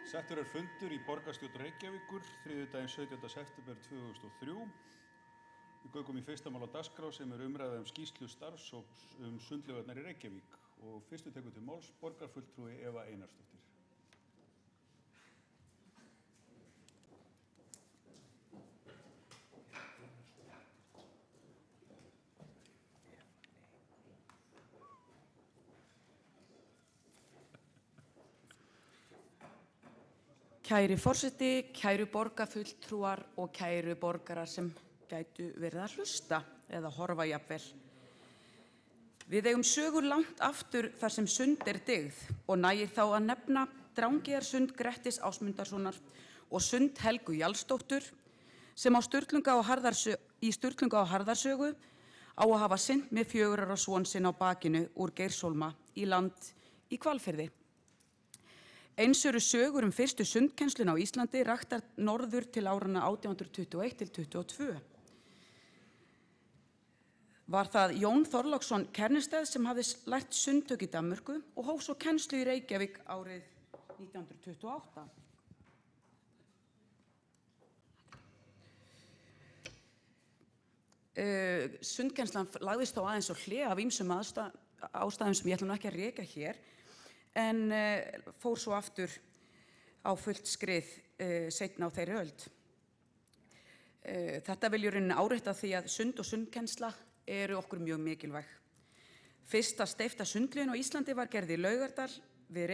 Settur fundur í borgarstjórn Reykjavíkur þriðjudaginn 17. september 2003. Við göngum í fyrsta mál á dagskrá sem umræða skýrslu starfshóps sundlaugarnar í Reykjavík og fyrstu tekur til máls borgarfulltrúi Eva Einarsdóttir. Kæri forseti, kæru borgarfulltrúar og kæru borgarar sem gætu verið að hlusta eða horfa jafnvel. Við eigum sögur langt aftur þar sem sund dyggð og nægir þá að nefna Drangeyjarsund Grettis Ásmundarsonar og sund Helgu Jarlsdóttur sem í Sturlunga á Harðarsögu á að hafa sinnt með 4 ára son sinn á bakinu úr Geirshólma í land í Hvalfirði. Eins eru sögur fyrstu sundkennsluna á Íslandi raktar norður til áranna 1821 til 22. Var það Jón Þorláksson Kernestad sem hafði lært sundtök í Danmörku og hóf svo kennslu í Reykjavík árið 1928. Sundkennslan lagðist þó aðeins á hlé af ýmsum ástæðum sem ég ætla nú ekki að reka hér, en fór svo aftur á fullt skrið seinna á þeirri öld. Þetta vil í rauninni árétta því að sund og sundkennsla eru okkur mjög mikilvæg. Fyrsta steypta sundlaugin á Íslandi var gerð í Laugardal við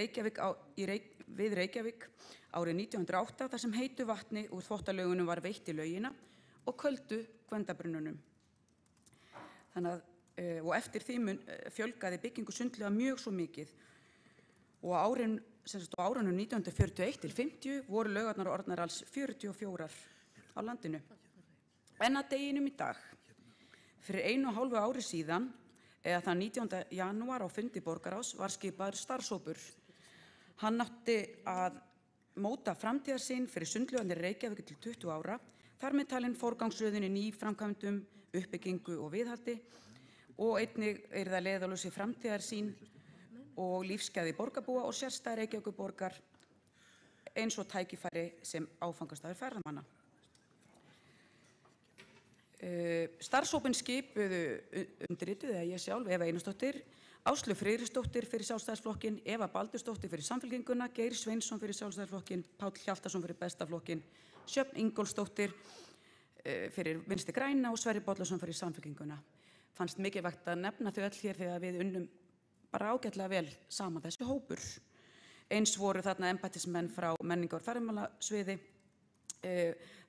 Reykjavík árið 1908 þar sem heitu vatni úr þvottalaugunum var veitt í laugina og köldu Gvendarbrunnunum. Og eftir því fjölgaði byggingu sundlauga mjög svo mikið. Og á árunum 1941 til 50 voru laugarnar orðnar alls 44 á landinu. En að deginum í dag, fyrir 1,5 ári síðan, eða þann 19. janúar á fundi borgarráðs, var skipaður starfshópur. Hann átti að móta framtíðarsýn fyrir sundlaugarnar í Reykjavík til 20 ára, þar með talin forgangsröðun í nýframkvæmdum, uppbyggingu og viðhaldi og einnig yrði að leiðarljósi framtíðarsýn og lífsgæði borgarbúa og sérstæð Reykjavíkurborgar eins og tækifæri sem áfangastaður ferðamanna. Starfshópinn skipuðu undirrituð eða ég sjálf, Eva Einarsdóttir, Áslaug Friðriksdóttir fyrir Sjálfstæðisflokkinn, Eva Baldursdóttir fyrir Samfylkinguna, Geir Sveinsson fyrir Sjálfstæðisflokkinn, Páll Hjaltason fyrir Bestaflokkinn, Sjöfn Ingólfsdóttir fyrir Vinstri græna og Sverrir Bollason fyrir Samfylkinguna. Fannst mikilvægt að nefna þau öll hér þegar við unnum bara ágætlega vel saman þessi hópur. Eins voru þarna embættismenn frá menningar- og ferðamálasviði,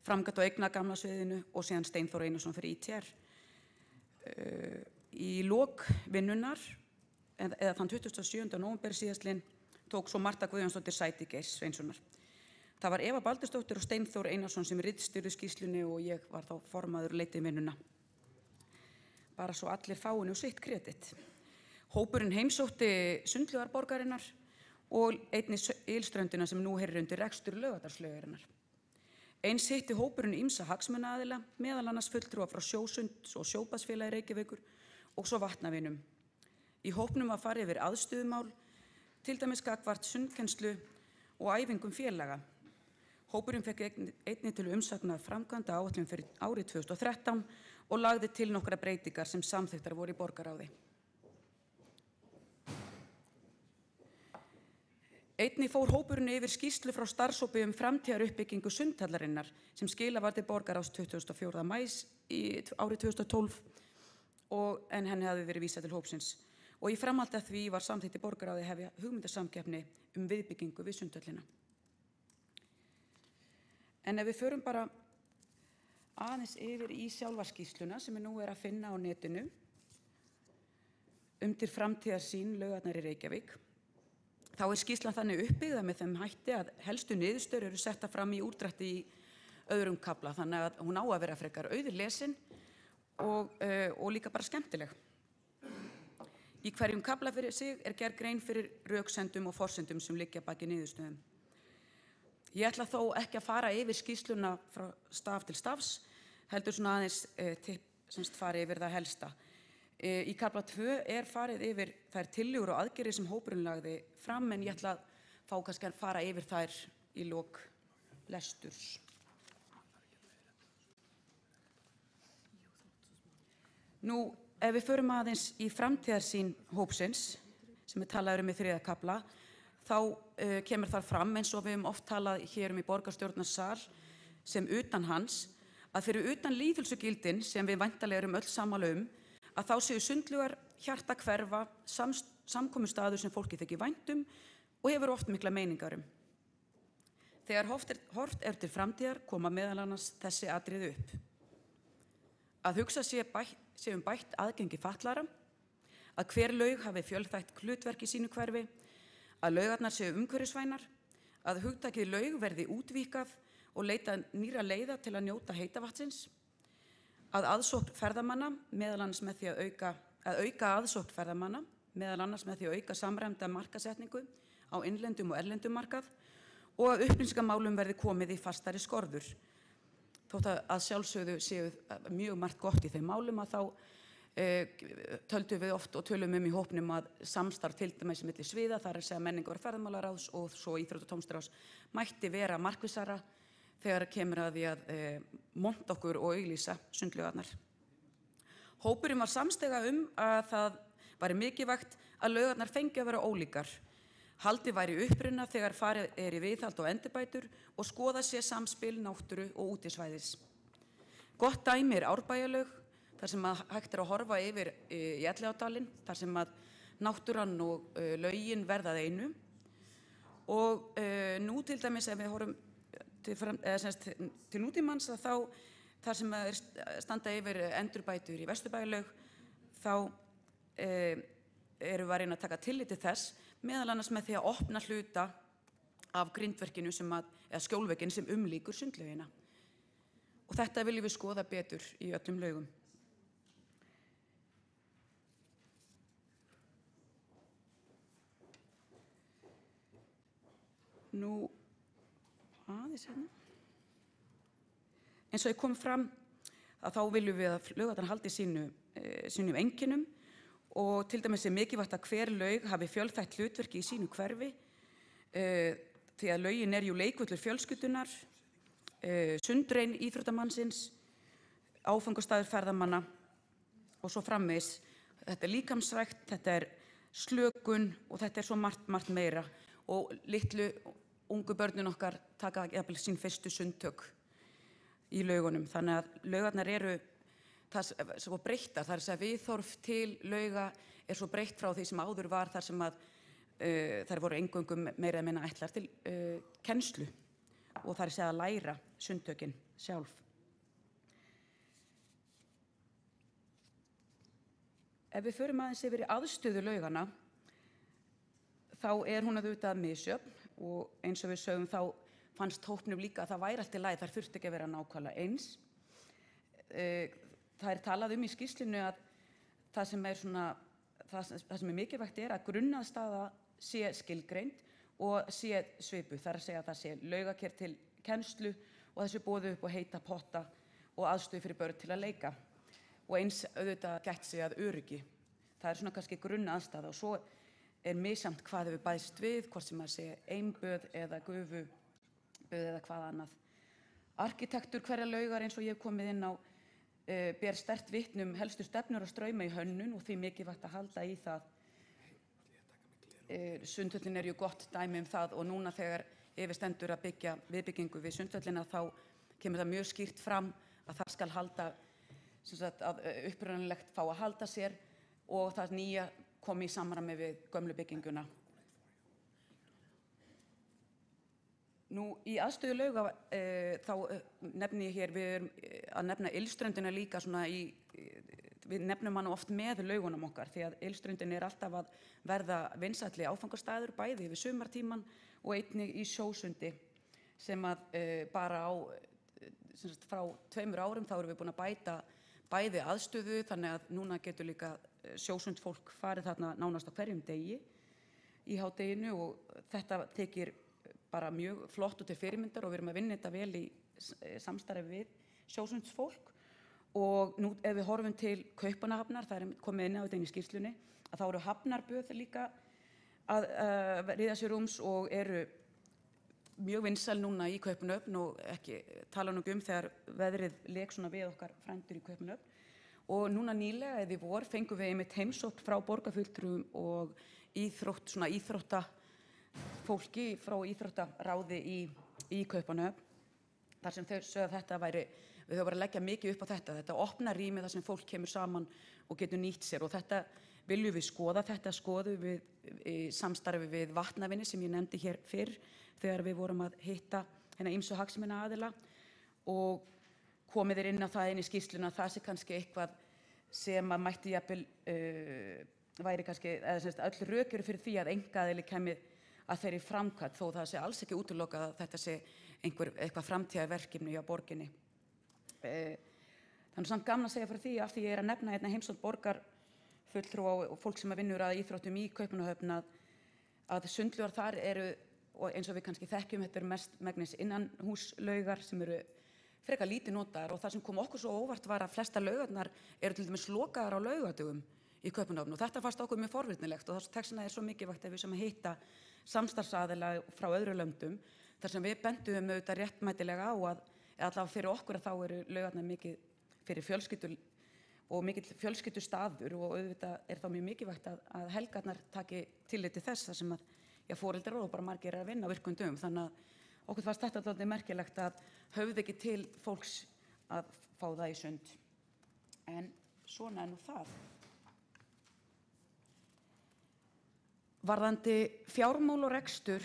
framkvæmda- og eignagamlasviðinu og síðan Steinþór Einarsson fyrir ITR. Í lok vinnunnar, eða þann 27. nóvember síðastliðinn, tók svo Marta Guðjónsdóttir sæti Geirs Sveinssonar. Það var Eva Baldursdóttir og Steinþór Einarsson sem ritstýrðu skýrslunni og ég var þá formaður leitið vinnuna. Bara svo allir fái nú sitt kredit. Hópurinn heimsótti sundlaugar borgarinnar og einnig ylströndina sem nú heyrir undir rekstur Laugardalslaugarinnar. Eins hitti hópurinn ýmsa hagsmunaaðila, meðal annars fulltrúa frá Sjósund og Sjóbaðsfélagi Reykjavíkur og svo vatnavinum. Í hópnum var farið yfir aðstöðumál, til dæmis gagnvart sundkennslu og æfingum félaga. Hópurinn fekk einnig til umsagnar framkvæmda áætlun fyrir árið 2013 og lagði til nokkra breytingar sem samþykktar voru í borgarráði. Einnig fór hópurinn yfir skýrslu frá starfshópi framtíðaruppbyggingu sundhallarinnar sem skilað var til borgarráðs 24. maí árið 2012 en henni hafði verið vísað til hópsins. Og í framhaldi af því var samþykkt í borgarráði hefja hugmyndasamkeppni viðbyggingu við sundhöllina. En ef við förum bara aðeins yfir í sjálfa skýrsluna sem nú að finna á netinu undir framtíðarsýn laugarnar í Reykjavík, þá skýrslan þannig uppbyggða með þeim hætti að helstu niðurstöður eru setta fram í útdrætti í öðrum kafla, þannig að hún á að vera frekar auðlesin og líka bara skemmtileg. Í hverjum kafla fyrir sig gerð grein fyrir röksendum og forsendum sem liggja baki niðurstöðum. Ég ætla þó ekki að fara yfir skýrsluna frá staf til stafs, heldur svona aðeins fara yfir það helsta. Í kafla 2 farið yfir þær tillögur og aðgerðir sem hópurinn lagði fram, en ég ætla að fá kannski að fara yfir þær í lok lesturs. Nú, ef við förum aðeins í framtíðarsýn hópsins, sem talaður í 3. kafla, þá kemur þar fram, eins og við höfum oft talað hér í borgarstjórnarsal, sem utan hans, að fyrir utan lýðheilsugildin, sem við væntanlega erum öll sammála að þá séu sundlaugar, hjartakverfa, samkomustaður sem fólki þykir vænt og hefur oft mikla meiningar Þegar horft til framtíðar koma meðal annars þessi atriði upp. Að hugsa sé bætt aðgengi fatlaðra, að hver laug hafi fjölþætt hlutverk í sínu hverfi, að laugarnar séu umhverfisvænar, að hugtakið laug verði útvíkkað og leita nýrra leiða til að njóta heita vatnsins, að aðsókn ferðamanna, meðal annars með því að auka aðsókn ferðamanna, meðal annars með því að auka samræmda markaðssetningu á innlendum og erlendum markað og að upplýsingamálum verði komið í fastari skorður. Þótt að sjálfsögðu séu mjög margt gott í þeim málum að þá töldum við oft og tölum í hópnum að samstarf til dæmis milli sviða, þar að segja menningar- og ferðamálaráðs og svo íþrótta- og tómstundastarfs mætti vera markvissara þegar kemur að því að monta okkur og auglýsa sundlaugarnar. Hópurinn var samstiga að það væri mikilvægt að laugarnar fengi að vera ólíkar. Haldið væri í uppruna þegar farið í viðhald og endurbætur og skoða sé samspil náttúru og útisvæðis. Gott dæmi Árbæjarlaug, þar sem hægt að horfa yfir í Elliðaárdalinn, þar sem að náttúran og laugin verða að einu. Og nú til dæmis ef við horfum til nútímans að þá þar sem standa yfir endurbætur í Vesturbæjarlaug, þá erum við að reyna að taka tillit til þess, meðal annars með því að opna hluta af grindverkinu eða skjólvegginn sem umlíkur sundlaugina. Og þetta viljum við skoða betur í öllum laugum. Nú, aðeins hérna. Eins og ég kom fram að þá viljum við að laugarnar haldi sínum einkennum og til dæmis mikilvægt að hver laug hafi fjölþætt hlutverki í sínu hverfi því að laugin jú leikvöllur fjölskyldunar, sundrein íþróttamannsins, áfangastaður ferðamanna og svo framvegis. Þetta líkamsrækt, þetta slökun og þetta svo margt meira og litlu ungu börnin okkar taka jafnvel sín fyrstu sundtök í laugunum. Þannig að laugarnar eru svo breyttar, þar að viðhorf til lauga svo breytt frá því sem áður var, þar sem að þær voru eingöngu meira eða minna ætlar til kennslu og þar að læra sundtökin sjálf. Ef við förum aðeins yfir í aðstöðu laugana, þá hún auðvitað misjöfn og eins og við sögum þá fannst hópnum líka að það væri allt í lagi, þær þurfti ekki að vera nákvæmlega eins. Það talað í skýrslunni að það sem mikilvægt að grunnaðstaða sé skilgreind og sé svipuð, þar að segja að það sé laugaker til kennslu og þessu boðið upp og heita potta og aðstöðu fyrir börn til að leika. Og eins auðvitað gætt sig að öryggi. Það kannski grunnaðstaða og svo misjafnt hvað hefur bæst við, hvort sem að sé einböð eða gufuböð eða hvað annað. Arkitektur hverja laugar eins og ég hef komið inn á ber sterkt vitni helstu stefnur og strauma í hönnun og því mikilvægt að halda í það. Sundhöllin jú gott dæmi það og núna þegar yfir stendur að byggja viðbyggingu við Sundhöllina þá kemur það mjög skýrt fram að það skal halda, að upprunalegt fá að halda sér og það nýja komi í samræmi við gömlu bygginguna. Nú, í aðstöðu lauga þá nefni ég hér, við erum að nefna Ylströndina líka við nefnum hana oft með laugunum okkar því að Ylströndin alltaf að verða vinsælli áfangastaður bæði yfir sumartíman og einnig í Sjósundi sem að bara frá 2 árum þá erum við búin að bæta bæði aðstöðu þannig að núna getur líka sjósundfólk farið þarna nánast á hverjum degi í hádeginu og þetta tekir bara mjög flott og til fyrirmyndar og við erum að vinna þetta vel í samstarfi við sjósundsfólk og nú ef við horfum til Kaupmannahafnar, það komið inn á þetta í skýrslunni, að þá hafnarböð líka að ríða sér rúms og mjög vinsæl núna í Kaupmannahöfn og ekki tala nú þegar veðrið lék svona við okkar frændur í Kaupmannahöfn. Og núna nýlega eða í vor fengum við einmitt heimsókn frá borgarfulltrúum og íþróttafólki frá íþróttaráði í Kaupmannahöfn, þar sem þau sögðu að þetta væri, við höfum bara að leggja mikið upp á þetta opna rými þar sem fólk kemur saman og getur nýtt sér, og þetta viljum við skoða. Þetta skoðum við í samstarfi við Vatnavinni sem ég nefndi hér fyrr þegar við vorum að hitta ýmsu hagsmunaaðila, og komið inn á það inn í skýrsluna að það sé kannski eitthvað sem að mætti jafnvel væri kannski, eða öll rök eru fyrir því að einkaaðili kæmi að þeirri framkvæmd, þó það sé alls ekki útilokað að þetta sé eitthvað framtíðarverkefni hjá borginni. Þannig samt gaman að segja frá því, af því ég er að nefna heimsókn borgarfulltrúa og fólk sem vinnur að íþróttum í Kaupmannahöfn, að sundlaugar þar eru, og eins og við kannski þekkjum, þetta eru mestmegnis innanhúslaugar sem eru frekar lítið notaðar, og það sem kom okkur svo óvart var að flestar laugarnar eru til dæmis lokaðar á laugardögum í Kaupmannahöfn, og þetta fannst okkur mjög forvitnilegt, og þess vegna svo mikilvægt að við sem að hitta samstarfsaðila frá öðru löndum, þar sem við bendum auðvitað réttmætilega á að allavega fyrir okkur að þá eru laugarnar mikið fyrir fjölskyldur og mikill fjölskyldustaður, og auðvitað þá mjög mikilvægt að helgarnar taki tillit til þess, þar sem að foreldrar og bara margir að vinna á virkum dögum. Þannig að okkur fannst þetta dálítið merkilegt að höfðu ekki til fólks að fá það í sund. En svona nú það. Varðandi fjármál og rekstur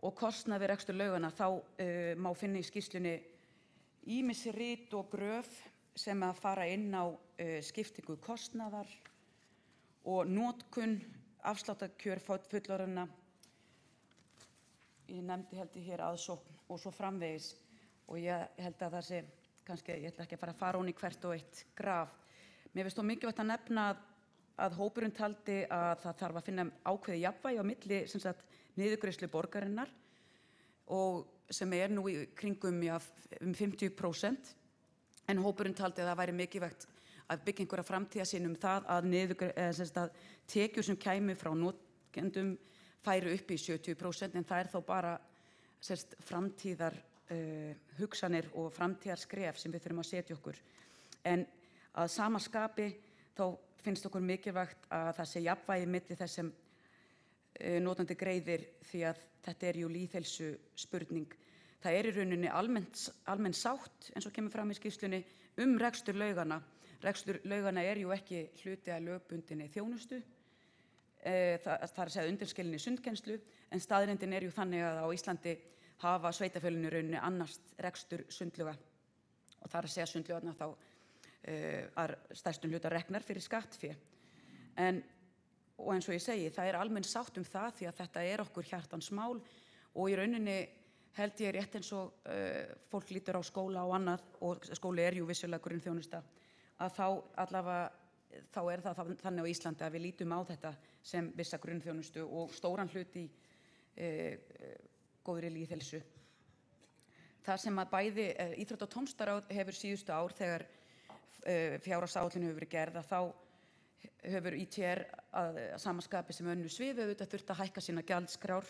og kostnað við rekstur laugana, þá má finna í skýrslunni ýmis rit og gröf sem að fara inn á skiptingu kostnaðar og notkun, afsláttarkjör fullorðinna. Ég nefndi held ég hér aðsókn og svo framvegis, og ég held að það sé kannski, ég ætla ekki að fara ofan í hvert og eitt graf. Mér finnst þó mikilvægt að nefna að hópurinn taldi að það þarf að finna ákveðið jafnvægi á milli niðurgreiðslu borgarinnar, og sem nú í kringum 50%, en hópurinn taldi að það væri mikilvægt að byggja einhverja framtíðarsýn það að tekjur sem kæmu frá notendum færu upp í 70%, en það þó bara framtíðar hugsanir og framtíðarskref sem við þurfum að setja okkur. En að sama skapi þá finnst okkur mikilvægt að það sé jafnvægi milli þess sem notandi greiðir, því að þetta jú lýðheilsu spurning. Það í rauninni almenn sátt, eins og kemur fram í skýrslunni, rekstur laugana. Rekstur laugana jú ekki hluti að lögbundinni þjónustu, það að segja undanskilinni sundkennslu, en staðreyndin jú þannig að á Íslandi hafa sveitarfélögin í rauninni annast rekstur sundlauga, og það að segja sundlaugarnar þá að stærstum hluta reknar fyrir skattfé. Og eins og ég segi, það almenn sátt það, því að þetta okkur hjartans mál, og í rauninni held ég rétt eins og fólk lítur á skóla og annað, og skóli jú vissulega grunnþjónusta, að þá allavega það þannig á Íslandi að við lítum á þetta sem vissa grunnþjónustu og stóran hlut í góðri lýðheilsu. Það sem að bæði Íþrótta- og tómstundaráð hefur síðustu ár, þegar fjárhagsáætlun hefur verið gerð, þá hefur ITR að sama skapi sem önnur svið auðvitað þurft að hækka sína gjaldskrár,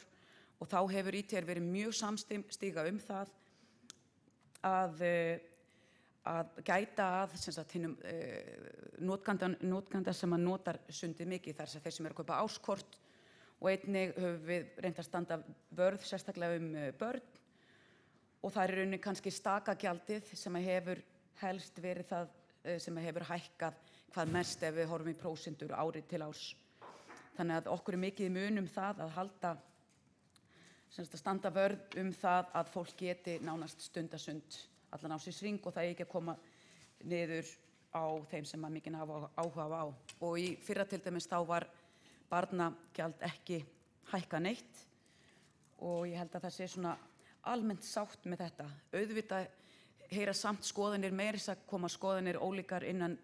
og þá hefur ITR verið mjög samstiga það að gæta að hinum notkanda sem að notar sundið mikið, þar sem þeir sem að kaupa áskort, og einnig höfum við reynt að standa vörð sérstaklega börn, og það í rauninni kannski stakagjaldið sem hefur helst verið það sem hefur hækkað hvað mest ef við horfum í prósentur ári til árs. Þannig að okkur mikið í mun það að halda, standa vörð það að fólk geti nánast stundasund allan ársins hring, og það ekki að koma niður á þeim sem að mikinn hafa áhuga á. Og í fyrra til dæmis þá var barnagjald ekki hækkað neitt, og ég held að það sé svona almennt sátt með þetta. Auðvitað heyra samt skoðanir, meira að koma skoðanir ólíkar innan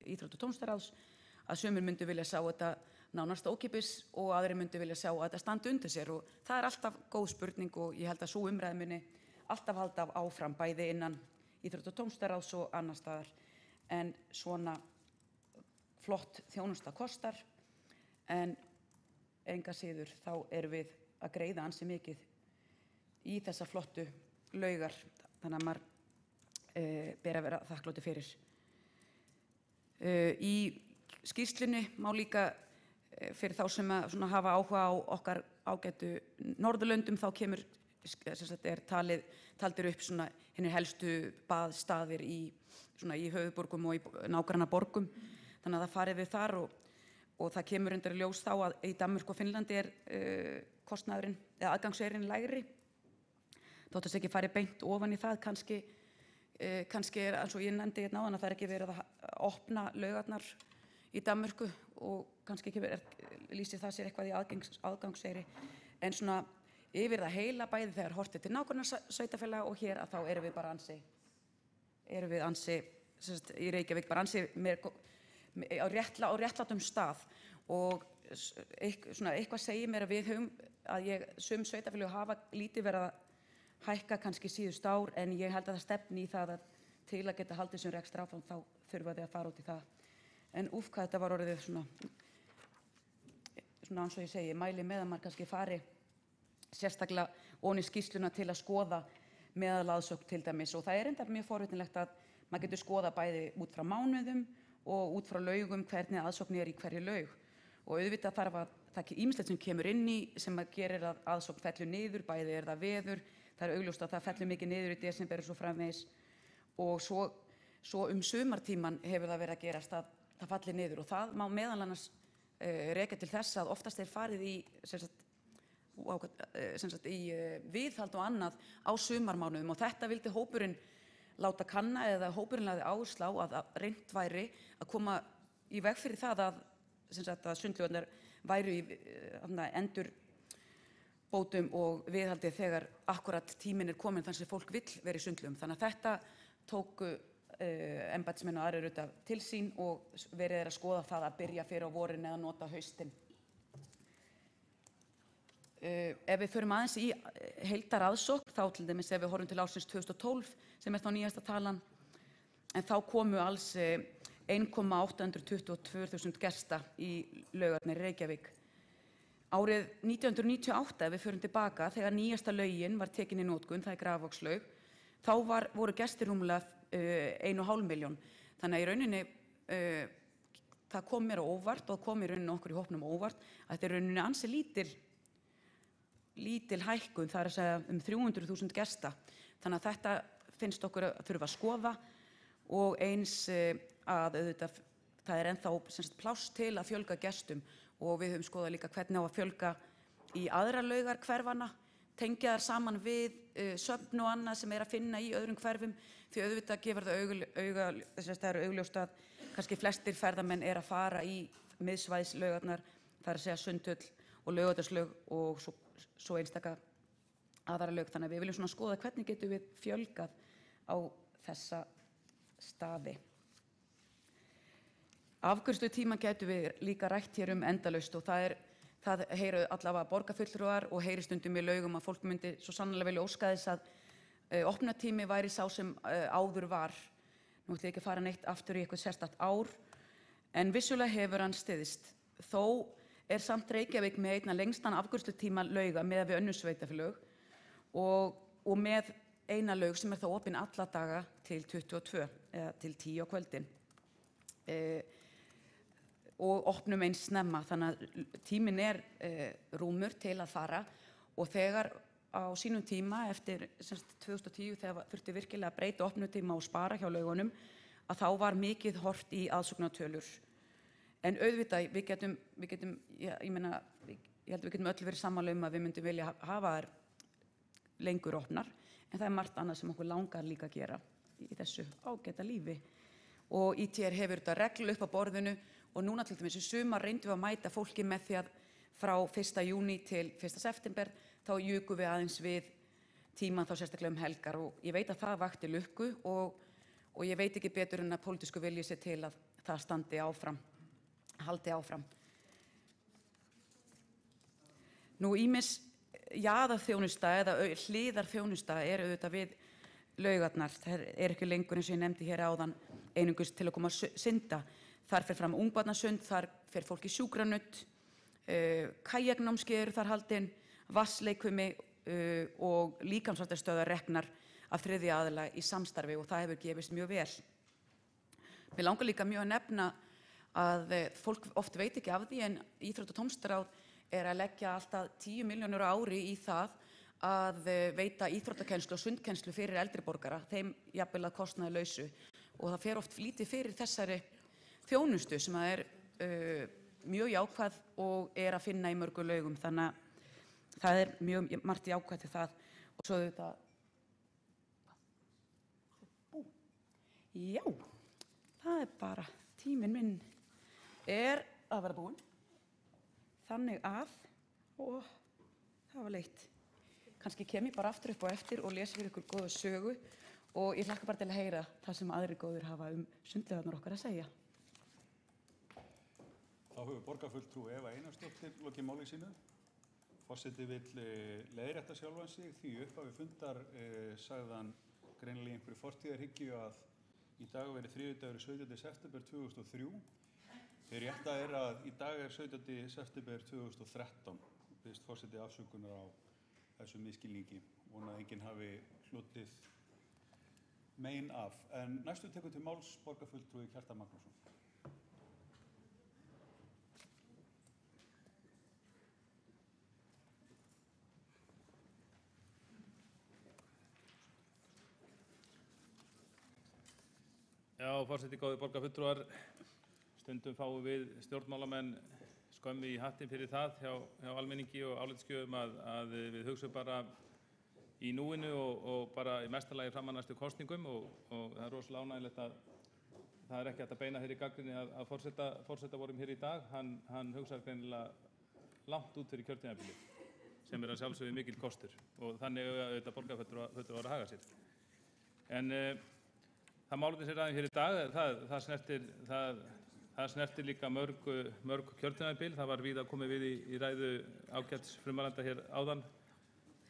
Íþrótta- og tómstundaráðs, að sumir myndu vilja sjá þetta nánast ókeypis og aðrir myndu vilja sjá að þetta standi undir sér, og það alltaf góð spurning, og ég held að sú umræða muni alltaf halda áfram, bæði innan Íþrótta- og tómstundaráðs og annars staðar. En svona flott þjónusta kostar, en enga síður þá erum við að greiða ansi mikið í þessa flottu laugar, þannig að maður ber að vera þakklátur fyrir. Í skýrslunni má líka fyrir þá sem að hafa áhuga á okkar ágætu Norðurlöndum, þá kemur taldir upp hinir helstu baðstaðir í höfuðborgum og í nágranna borgum, þannig að það farið við þar og það kemur undir ljós þá að í Danmörku og Finnlandi kostnaðurinn eða aðgangseyrin lægri. Þótt þess ekki farið beint ofan í það, kannski eins og ég nefndi hérna áðan að það ekki verið að opna laugarnar í Danmörku og kannski ekki lýsir það sér eitthvað í aðgangseyri, en yfir það heila bæði þegar horft til nágrannasveitarfélaga og hér að þá erum við ansi í Reykjavík bara ansi á réttlátum stað og eitthvað segir mér að sum sveitarfélög hafa lítið verið að hækka kannski síðust ár, en ég held að það stefni í það að til að geta haldið sem rekstur áfram þá þurfa þið að fara út í það. En hvað þetta var orðið eins og ég segi, mæli með að maður kannski fari sérstaklega ofan í skýrsluna til að skoða meðalaðsókn til dæmis, og það enda mjög forvitinlegt að maður getur skoða bæði út frá mánuðum og út frá laugum hvernig aðsókn í hverju laug, og auðvitað þarf að það ýmislegt sem kemur inn í sem að gerir að aðsókn fellur niður, bæði það veður, það augljóst að það fellur mikið niður í desember og svo framvegis, og svo sumartíman hefur það verið að gerast að það falli niður, og það má meðal annars rekja til þess að oftast farið í viðhald og annað á sumarmánuðum, og þetta vildi hópurinn láta kanna, eða hópurinn lagði áherslu á að reynt væri að koma í veg fyrir það að sundlaugarnar væru í endurbótum og viðhaldi þegar akkurat tíminn kominn þar sem fólk vill vera í sundlaugum. Þannig að þetta tóku embættismenn og aðrir auðvitað til sín og verið að skoða það að byrja fyrir á vorin eða nota haustin. Ef við förum aðeins í heildaraðsókn, þá til dæmis ef við horfum til ársins 2012 sem þá nýjasta talan, en þá komu alls 1.822.000 gesta í laugarnar í Reykjavík. Árið 1998, ef við förum tilbaka, þegar nýjasta laugin var tekin í notkun, það Grafarvogslaug, þá voru gestir rúmlega 1,5 milljón. Þannig að í rauninni það kom mér á óvart og kom í rauninni okkur í hópnum óvart að þetta er í rauninni ansi lítil hækkun, það að segja 300.000 gesta. Þannig að þetta finnst okkur að þurfa að skoða, og eins að auðvitað það ennþá pláss til að fjölga gestum, og við höfum skoðað líka hvernig á að fjölga í aðra laugar hverfana, tengja þær saman við söfn og annað sem að finna í öðrum hverfum, því auðvitað gefur það augljóst að kannski flestir ferðamenn að fara í miðsvæðislaugarnar, það að segja Sundhöll og Laugardalslaug og svo einstaka aðra laug. Þannig að við viljum skoða hvernig getum við fjölgað á þessa staði. Afgreiðslutíma getum við líka rætt hér endalaust, og það heyru allavega borgarfulltrúar og heyri stundum í laugum að fólk myndi svo sannarlega vilja óska þess að opnunartími væri sá sem áður var. Nú ætla ég ekki að fara neitt aftur í eitthvað sérstakt ár, en vissulega hefur hann styðst. Þó samt Reykjavík með einna lengstan afgreiðslutíma lauga miðað við önnur sveitarfélög, og með eina laug sem þá opin alla daga til 22 eða til 10 á kvöldin. Og opnum eins snemma, þannig að tíminn rúmur til að fara, og þegar á sínum tíma eftir 2010 þegar þurfti virkilega að breyta opnutíma og spara hjá laugunum, að þá var mikið horft í aðsóknartölur. En auðvitað ég held að við getum öll verið sammála að við myndum vilja hafa þær lengur opnar, en það margt annað sem okkur langar líka að gera í þessu ágæta lífi. Og ITR hefur þetta reglu upp á borðinu, og núna til dæmis í sumar reyndum við að mæta fólki með því að frá 1. júní til 1. september þá jukum við aðeins við tíman þá sérstaklega helgar, og ég veit að það vakti lukku, og ég veit ekki betur en að pólitísku vilji sé til að það standi áfram, haldi áfram. Nú ýmis jaðarþjónusta eða hliðarþjónusta auðvitað við laugarnar. Það ekki lengur eins og ég nefndi hér áðan einungis til að koma að synda. Þar fer fram ungbarnasund, þar fer fólk í sjúkranudd, kajaknámskeið þar haldin, vatnsleikfimi og líkamsræktarstöðvar reknar af þriðja aðila í samstarfi og það hefur gefist mjög vel. Mér langar líka mjög að nefna að fólk oft veit ekki af því en Íþrótta- og tómstundaráð að leggja alltaf 10 milljónir á ári í það að veita íþróttakennslu og sundkennslu fyrir eldri borgara, þeim jafnvel að kostnaðarlausu og það fer oft lítið fyrir þessari þjónustu sem mjög jákvæð og að finna í mörgum lögum, þannig að það mjög margt jákvæð til það og svo þetta. Já, það bara tíminn minn að vera búinn, þannig að það var leitt. Kannski kem ég bara aftur upp á eftir og lesi fyrir ykkur góða sögu og ég hlakka bara til að heyra það sem aðrir góðir hafa sundlaugarnar okkar að segja. Þá hefur borgarfulltrúi Eva Einarsdóttir lokið máli sínu. Forseti vill leiðrétta sjálfan sig því í upphafi fundar sagði hann greinilega í einhverju fortíðarhyggju að í dag veri þriðjudagur 17. september 2003. Hið rétta að í dag 17. september 2013. Biðst forseti afsökunar á þessu misskilningi. Vona að enginn hafi hlotið mein af. En næstu tekur til máls borgarfulltrúi Kjartan Magnússon. Já, forseti, góðir borgarfulltrúar, stundum fáum við stjórnmálamenn skömmi í hattinn fyrir það hjá almenningi og álitsgjöfum að við hugsum bara í núinu og bara í mesta lagi fram að næstu kosningum og það rosalega ánægjulegt að það ekki hægt að beina þeirri gagnrýni að forseta vorum hér í dag. Hann hugsar greinilega langt út fyrir kjörtímabilið sem að sjálfsögðu mikill kostur og þannig auðvitað borgarfulltrúar að haga sér. En það málefni sem ræðum hér í dag, það snertir líka mörg kjörtímabil. Það var víða komið við í ræðu ágæts frummælanda hér áðan.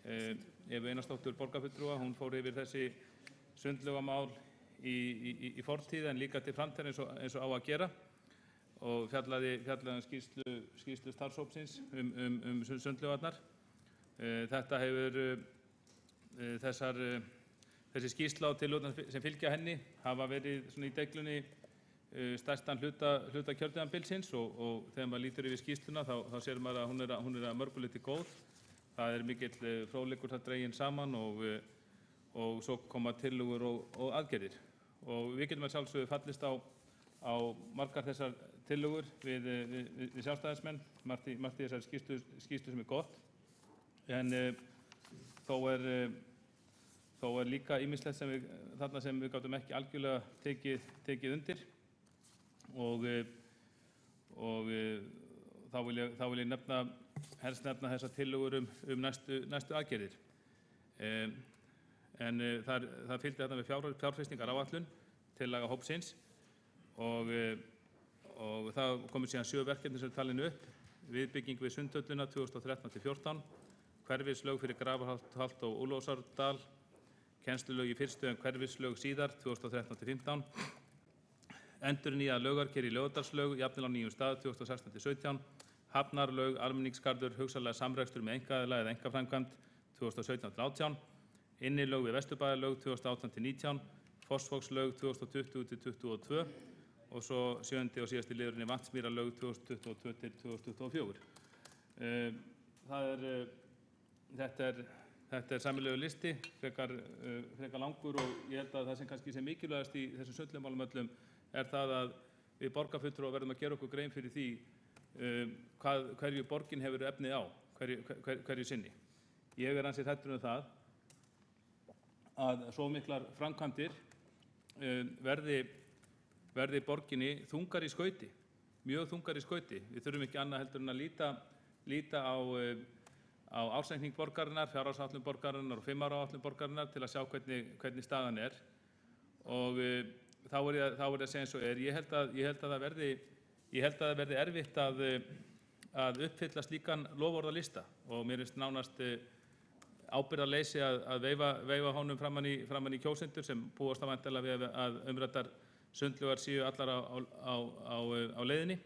Eva Einarsdóttir borgarfulltrúa, hún fór yfir þessi sundlaugamál í fortíð en líka til framtíðar eins og á að gera og fjallaði skýrslu starfshópsins sundlaugarnar. Þetta hefur þessi skýrsla og tillögurnar sem fylgja henni hafa verið svona í deiglunni stærstan hluta kjörtímabilsins og þegar maður lítur yfir skýrsluna þá sér maður að hún að mörgu leyti góð. Það mikill fróðleikur það dreginn saman og svo koma tillögur og aðgerðir. Og við getum að sjálfsögðu fallist á margar þessar tillögur við sjálfstæðismenn, margt í þessari skýrslu sem gott. En þó líka ýmislegt þarna sem við gátum ekki algjörlega tekið undir og þá vil ég helst nefna þessar tillögur næstu aðgerðir. En það fylgdi þarna við fjárfestingaráætlun tillaga hópsins og það komu síðan 7 verkefni sem talin upp. Viðbygging við Sundhöllina 2013-14, hverfislaug fyrir Grafarholt og Úlfarsárdal, kennslulög í fyrstu en hverfislaug síðar 2013-15, endurnýjað laugarker í Laugardalslaug, jafnvel á nýjum stað 2016-17, hafnarlaug, almenningsgarður, hugsanlega samrekstur með einkaaðila eða einkaframkvæmd 2017-18, innilög við Vesturbæjarlaug 2018-19, Fossvogslaug 2020-22 og svo 7. og síðasti liðurinn í Vatnsmýralaug 2022-2024. Þetta sæmilegur listi, frekar langur og ég held að það sem kannski sem mikilvægast í þessum sundlaugmálum öllum það að við borgarfulltrúar verðum að gera okkur grein fyrir því hverju borgin hefur efni á, hverju sinni. Ég ansi hræddur það að svo miklar framkvæmdir verði borginni þungar í skauti, mjög þungar í skauti. Við þurfum ekki annað heldur en að líta á ársreikning borgarinnar, fjárhagsáætlun borgarinnar og 5 ára áætlun borgarinnar til að sjá hvernig staðan og þá er ég að segja eins og ég held að það verði erfitt að uppfylla slíkan loforðalista og mér finnst nánast ábyrgðarleysi að veifa honum framan í kjósendur sem búast að væntanlega við að umræddar sundlaugar séu allar á leiðinni.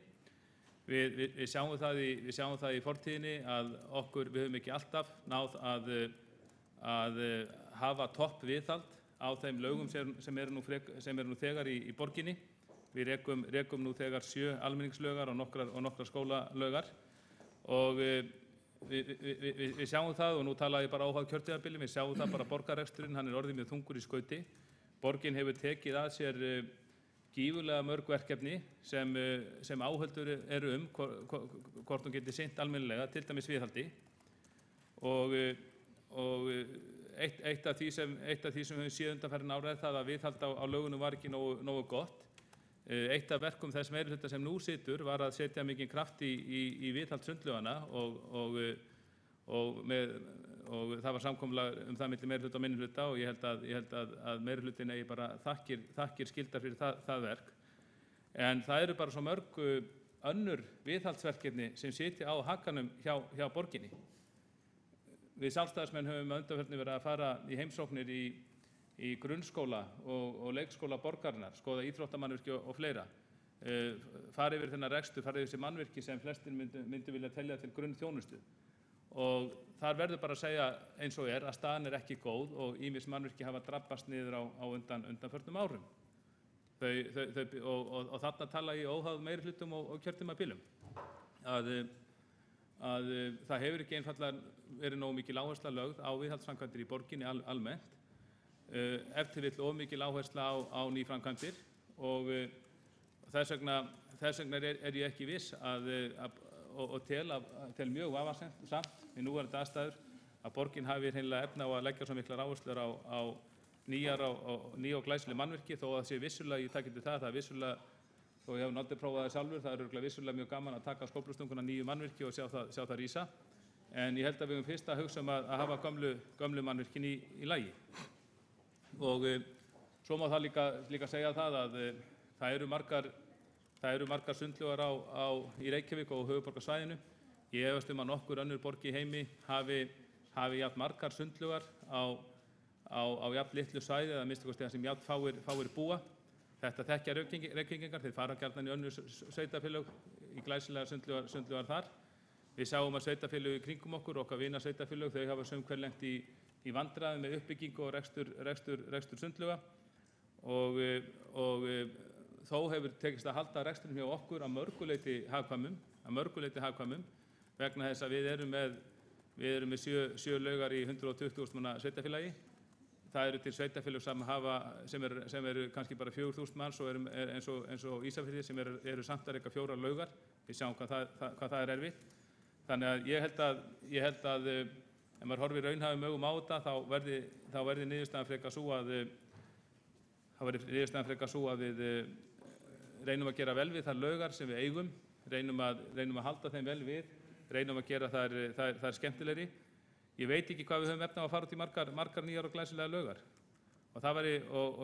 Við sjáum það í fortíðinni að við höfum ekki alltaf náð að hafa topp viðhald á þeim laugum sem eru nú þegar í borginni. Við rekum nú þegar 7 almenningslaugar og nokkrar skólalaugar og við sjáum það, og nú tala ég bara óháð kjörtímabili, við sjáum það bara borgarreksturinn, hann orðinn mjög þungur í skauti. Borgin hefur tekið að sér gífurlega mörg verkefni sem áhöldur eru hvort hún geti sinnt almennilega, til dæmis viðhaldi. Og eitt af því sem við höfum séð undanfarin ára það að viðhald á laugunum var ekki nógu gott. Eitt af verkum þess meirihluta sem nú situr var að setja mikinn kraft í viðhald sundlaugana og það var samkomulag það milli meirihluta og minnihluta, og ég held að meirihlutin eigi bara þakkir skildar fyrir það verk. En það eru bara svo mörg önnur viðhaldsverkefni sem sitja á hakanum hjá borginni. Við sjálfstæðismenn höfum að undanförnu verið að fara í heimsóknir í grunnskóla og leikskóla borgarinnar, skoða íþróttamannvirki og fleira. Fara yfir þennan rekstur, fara yfir þessi mannvirki sem flestir myndu vilja telja til grunnþjónustu. Og þar verður bara að segja eins og að staðan ekki góð og ýmis mannvirki hafa drabbast niður á undanförnum árum. Og þarna tala ég óháð meirihlutum og kjörtímabilum. Að það hefur ekki einfaldlega verið nógu mikil áhersla lögð á viðhaldsframkvæmdir í borginni almennt. Ef til vill of mikil áhersla á nýframkvæmdir, og þess vegna ég ekki viss og tel mjög vafasamt við núverandi aðstæður að borgin hafi hreinlega efni á að leggja svo miklar áherslur á ný og glæsileg mannvirki, þó að það sé vissulega, ég taki til það er vissulega, þó ég hef náttúrulega prófað það sjálfur, það örugglega vissulega mjög gaman að taka skóflustunguna nýju mannvirki og sjá það rísa. En ég held að við höfum fyrst að hugsa að hafa gömlu mannvirkin í lagi. Og svo má það líka segja það að það eru margar sundlaugar í Reykjavík og höfuðborgarsvæðinu. Ég efast að nokkur önnur borg í heimi hafi jafn margar sundlaugar á jafn litlu svæði, eða að minnsta kosti það sem jafn fáir búa. Þetta þekkja Reykvíkingar, þeir fara gjarnan í önnur sveitarfélög í glæsilegar sundlaugar þar. Við sjáum að sveitarfélög í kringum okkar vinasveitarfélög, þau hafa sum hver lent í vandræðum með uppbyggingu og rekstur sundlauga, og þó hefur tekist að halda rekstrinum hjá okkur að mörguleyti hagkvæmum, vegna þess að við erum með 7 laugar í 120.000 manna sveitarfélagi. Það eru til sveitarfélög sem eru kannski bara 4.000 manns og eins og Ísafirði sem eru samt að reka 4 laugar. Við sjáum hvað það er erfitt. Þannig að ég held að ef maður horfir raunhæfum augum á þetta, þá verði niðurstaðan frekar sú að við reynum að gera vel við þær laugar sem við eigum, reynum að halda þeim vel við, reynum að gera þær skemmtilegri. Ég veit ekki hvað við höfum efni á að fara út í margar nýjar og glæsilega laugar. Og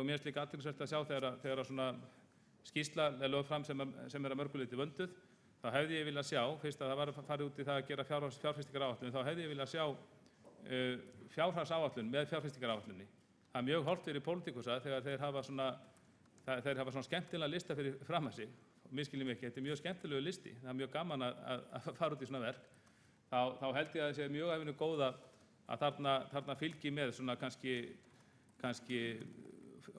mér finnst líka athyglisvert að sjá þegar svona skýrsla er lögð fram sem er að mörguleyti vönduð, þá hefði ég viljað sjá, fyrst að það var farið út í það að gera fjárfestingaráætlun, þá hefði ég viljað sjá fjárhagsáætlun með fjárfestingaráætlunni. Það er mjög hollt fyrir pólitíkusa þegar þeir hafa svona skemmtilega lista fyrir fram að sig. Misskiljum ekki, þetta er mjög skemmtilegu listi, það er mjög gaman að fara út í svona verk. Þá held ég að það sé mjög efinu góð að þarna fylgi með svona kannski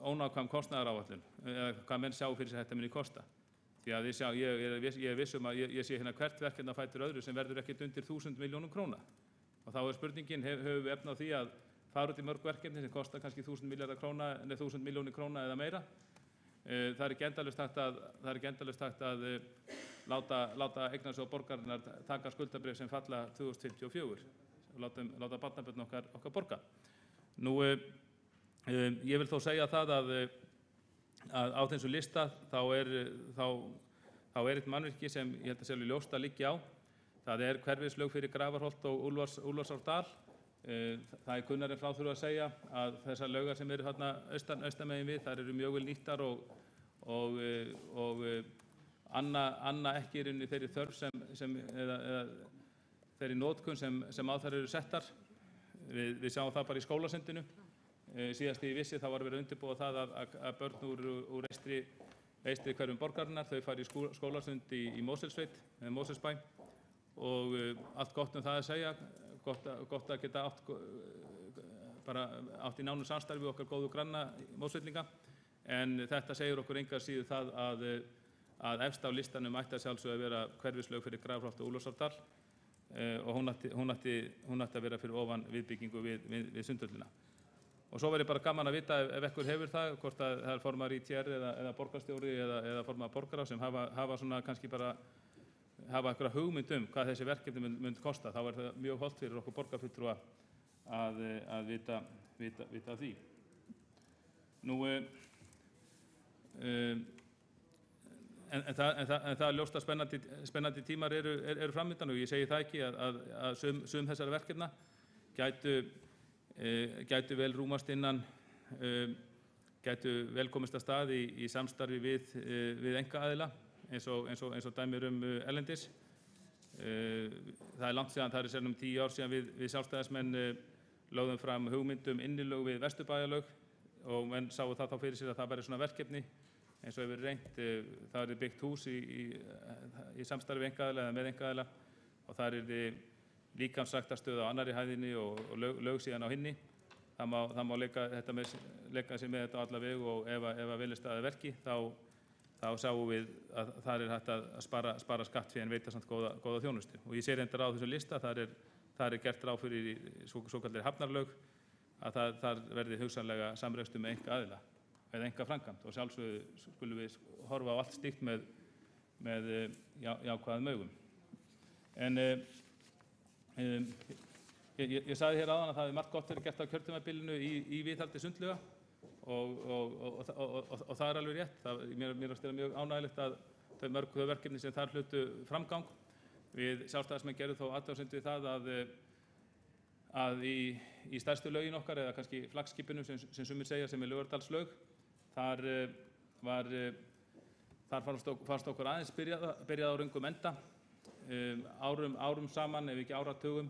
ónákvæm kostnaðaráætlun, eða hvað menn sjá fyrir sig þetta muni kosta. Því að ég er viss að ég sé hérna hvert verkefni að fætur öðru sem verður ekkert undir 1.000 milljónum króna. Og þá spurningin, höfum við efni á því að fara út í mörg verkefni sem kosta kannski 1.000 milljónir króna eða meira. Það er ekki endalaust hægt að láta Eignasjóð borgarinnar taka skuldabréf sem falla 2054 og láta barnabörn okkar borga. Nú, ég vil þó segja það að á þessu lista þá er eitt mannvirki sem ég held að sé alveg ljóst að liggja á. Það er hverfislaug fyrir Grafarholt og Úlfarsárdal. Það er kunnari frá þurfa að segja að þessar laugar sem eru þarna austamegin við, þær eru mjög vel nýttar og anna ekki í þeirri þörf eða þeirri notkun sem á þær eru settar. Við sjáum það bara í skólasundinu. Síðast ég vissi þá var verið að undirbúa það að börn úr eystri hverfum borgarinnar. Þau fara í skólasund í Mosfellssveit, eða Mosfellsbæ, og allt gott það að segja, gott að geta átt í nánu samstarfi við okkar góðu granna Mosfellinga, en þetta segir okkur engu að síður það að efst á listanum ætti að sjálfsögðu að vera hverfislaug fyrir Grafholt og Úlfarsárdal, og hún ætti að vera fyrir ofan viðbyggingu við Sundhöllina. Og svo verður bara gaman að vita ef ekkur hefur það, hvort að það er formaður ITR eða borgarstjóri eða formaður borgarráðs sem hafa svona kannski bara hafa einhverja hugmynd hvað þessi verkefni mynd kosta. Þá er það mjög hollt fyrir okkur borgarfulltrúa að vita af því. Nú, en það er ljóst að spennandi tímar eru framundan, og ég segi það ekki að sum þessara verkefna gætu vel rúmast innan, gætu vel komist að stað í samstarfi við einkaaðila, eins og dæmir erlendis. Það er langt síðan, það er sérnum 10 ár síðan við sjálfstæðismenn lögðum fram hugmyndum innilög við Vesturbæjarlaug, og menn sáu það þá fyrir sér að það væri svona verkefni eins og hefur verið reynt. Það er byggt hús í samstarfi við einkaaðila eða með einkaaðila, og það er líkamsræktarstöð á annarri hæðinni og laug síðan á hinni. Það má leika sér með þetta á alla vegu, og ef vel er staðið verki þá sáum við að það er hægt að spara skatt fyrir en veita samt góða þjónustu. Og ég sé reyndar á þessu lista, það er gert ráð fyrir í svokallir hafnarlaug að það verði hugsanlega samrekstur með einkaaðila eða einkaframkvæmd, og sjálfsögðu skulum við horfa á allt slíkt með jákvæðum augum. En ég sagði hér áðan að það er margt gott verið gert á kjörtímabilinu í viðhaldi sundlauga, og það er alveg rétt. Mér finnst mjög ánægjulegt að þau verkefni sem þar hlutu framgang. Við sjálfstæðismenn gerðum þó athugasemd við það að í stærstu laugin okkar, eða kannski flaggskipinu sem sumir segja, sem er Laugardalslaug, þar fannst okkur aðeins byrjað á röngum enda. Árum saman, ef ekki áratugum,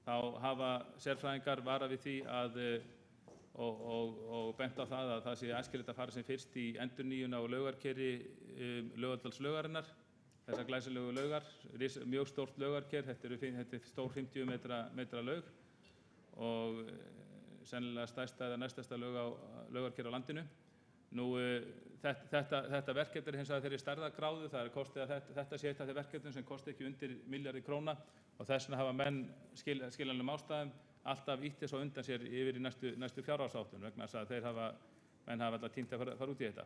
þá hafa sérfræðingar varað við því og bent á það að það sé æskilegt að fara sem fyrst í endurnýjun á laugarkeri Laugardalslaugarinnar, þessar glæsilegu laugar, mjög stórt laugarker. Þetta er stór 50 metra laug og sennilega stærsta eða næststærsta laugarker á landinu. Nú, þetta verkefni er hins vegar þeirri stærðargráðu. Það er kostið að þetta sé eitt af þeim verkefnum sem kosti ekki undir milljarði króna, og þess vegna hafa menn skiljanlegum ástæðum alltaf ýtt þess á undan sér yfir í næstu fjárhagsáætlun, vegna þess að menn hafa alltaf tímt að fara út í þetta.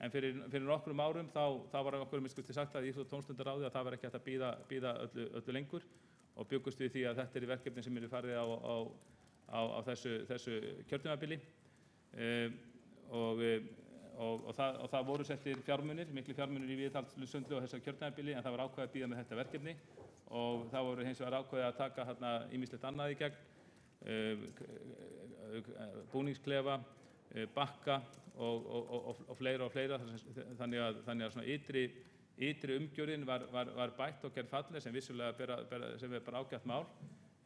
En fyrir nokkrum árum þá var okkur sagt að í Íþrótta- og tómstundaráði að það var ekki hægt að bíða öllu lengur, og bjuggust við því að þetta er verkefni sem eru farið á þessu kjörtímabili, og það voru settir miklir fjármunir í viðhald sundlaug á þessu kjörtímabili, en það var ákveðið að bíða með þetta verkefni, og það voru hins vegar ákveðið að taka þarna ýmislegt annað í gegn, búningsklefa, bakka og fleira, þannig að svona ytri umgjörðin var bætt og gerð falleg, sem vissulega sem er bara ágætt mál.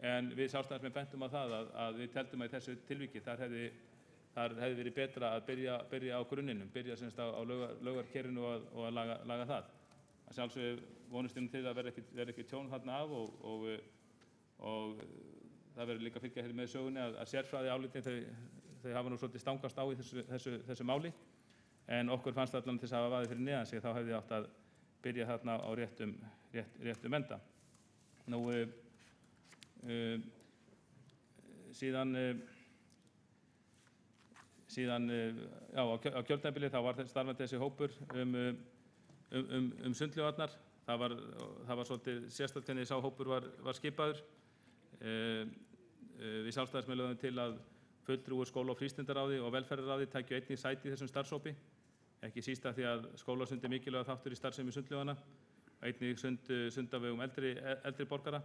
En við sjálfstæðismenn bentum á það að við teldum að í þessu tilviki þar hefði verið betra að byrja á grunninum, byrja semst á laugarkerinu og að laga það. Að sjálfsögðu vonumst til að verði ekki tjón þarna af, og það verður líka að fylgja hér með sögunni að sérfræði álitin þau hafa nú svolítið stangast á í þessu máli, en okkur fannst allan til þess að hafa vaðið fyrir neðan sig, þá hefði átt að byrja þarna á réttum enda. Nú, síðan á kjörtímabili þá var starfandi þessi hópur sundlaugarnar. Það var svolítið sérstakt hvernig sá hópur var skipaður. Við sjálfstæðismenn lögðum til að fulltrúar skóla- og frístundaráði og velferðarráði tækju einnig sæti í þessum starfshópi, ekki síst af því að skólasund er mikilvægur þáttur í starfsemi sundlauganna, einnig sund á vegum eldri borgara.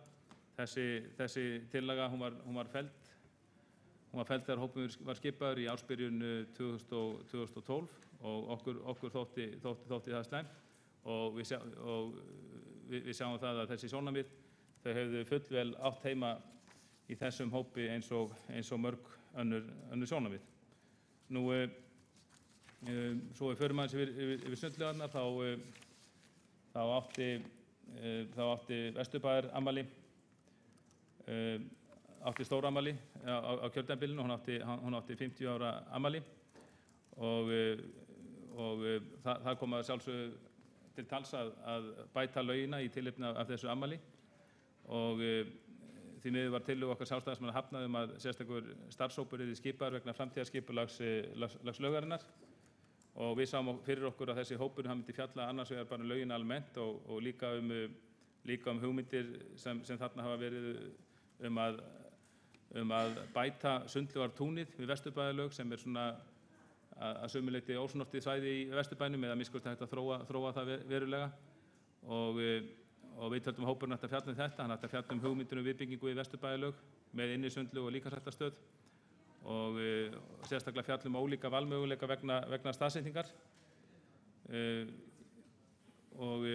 Þessi tillaga hún var felld þegar hópurinn var skipaður í ársbyrjun 2012, og okkur þótti það slæmt, og við sjáum það að þessi sjónarmið þau hefðu fullvel átt heima í þessum hópi eins og mörg önnur sjónarmið. Nú, Svo við förum aðeins yfir sundlaugarnar þá átti Vesturbæjar afmæli, átti stórafmæli á kjördæmabilinu, hún átti 50 ára afmæli og það kom að sjálfsögðu til tals að bæta laugina í tilefni af þessu afmæli og því miður var tillögu okkar sjálfstæðismanna hafnað að sérstakur starfshópur yrði skipaður vegna framtíðarskipulags laugarinnar og við sáum fyrir okkur að þessi hópur myndi fjalla annars vegar bara laugina almennt og líka um hugmyndir sem þarna hafa verið um að bæta Sundlaugartúnið við Vesturbæjarlaug sem svona að sumu leyti ósnortið svæði í Vesturbænum eða minnst hægt að þróa það verulega og við töldum hópurinn ætti að fjalla þetta, hann ætti að fjalla hugmyndir viðbyggingu í Vesturbæjarlaug með inni sundlaug og líkamsræktarstöð og sérstaklega fjalla ólíka valmöguleika vegna staðsetningar og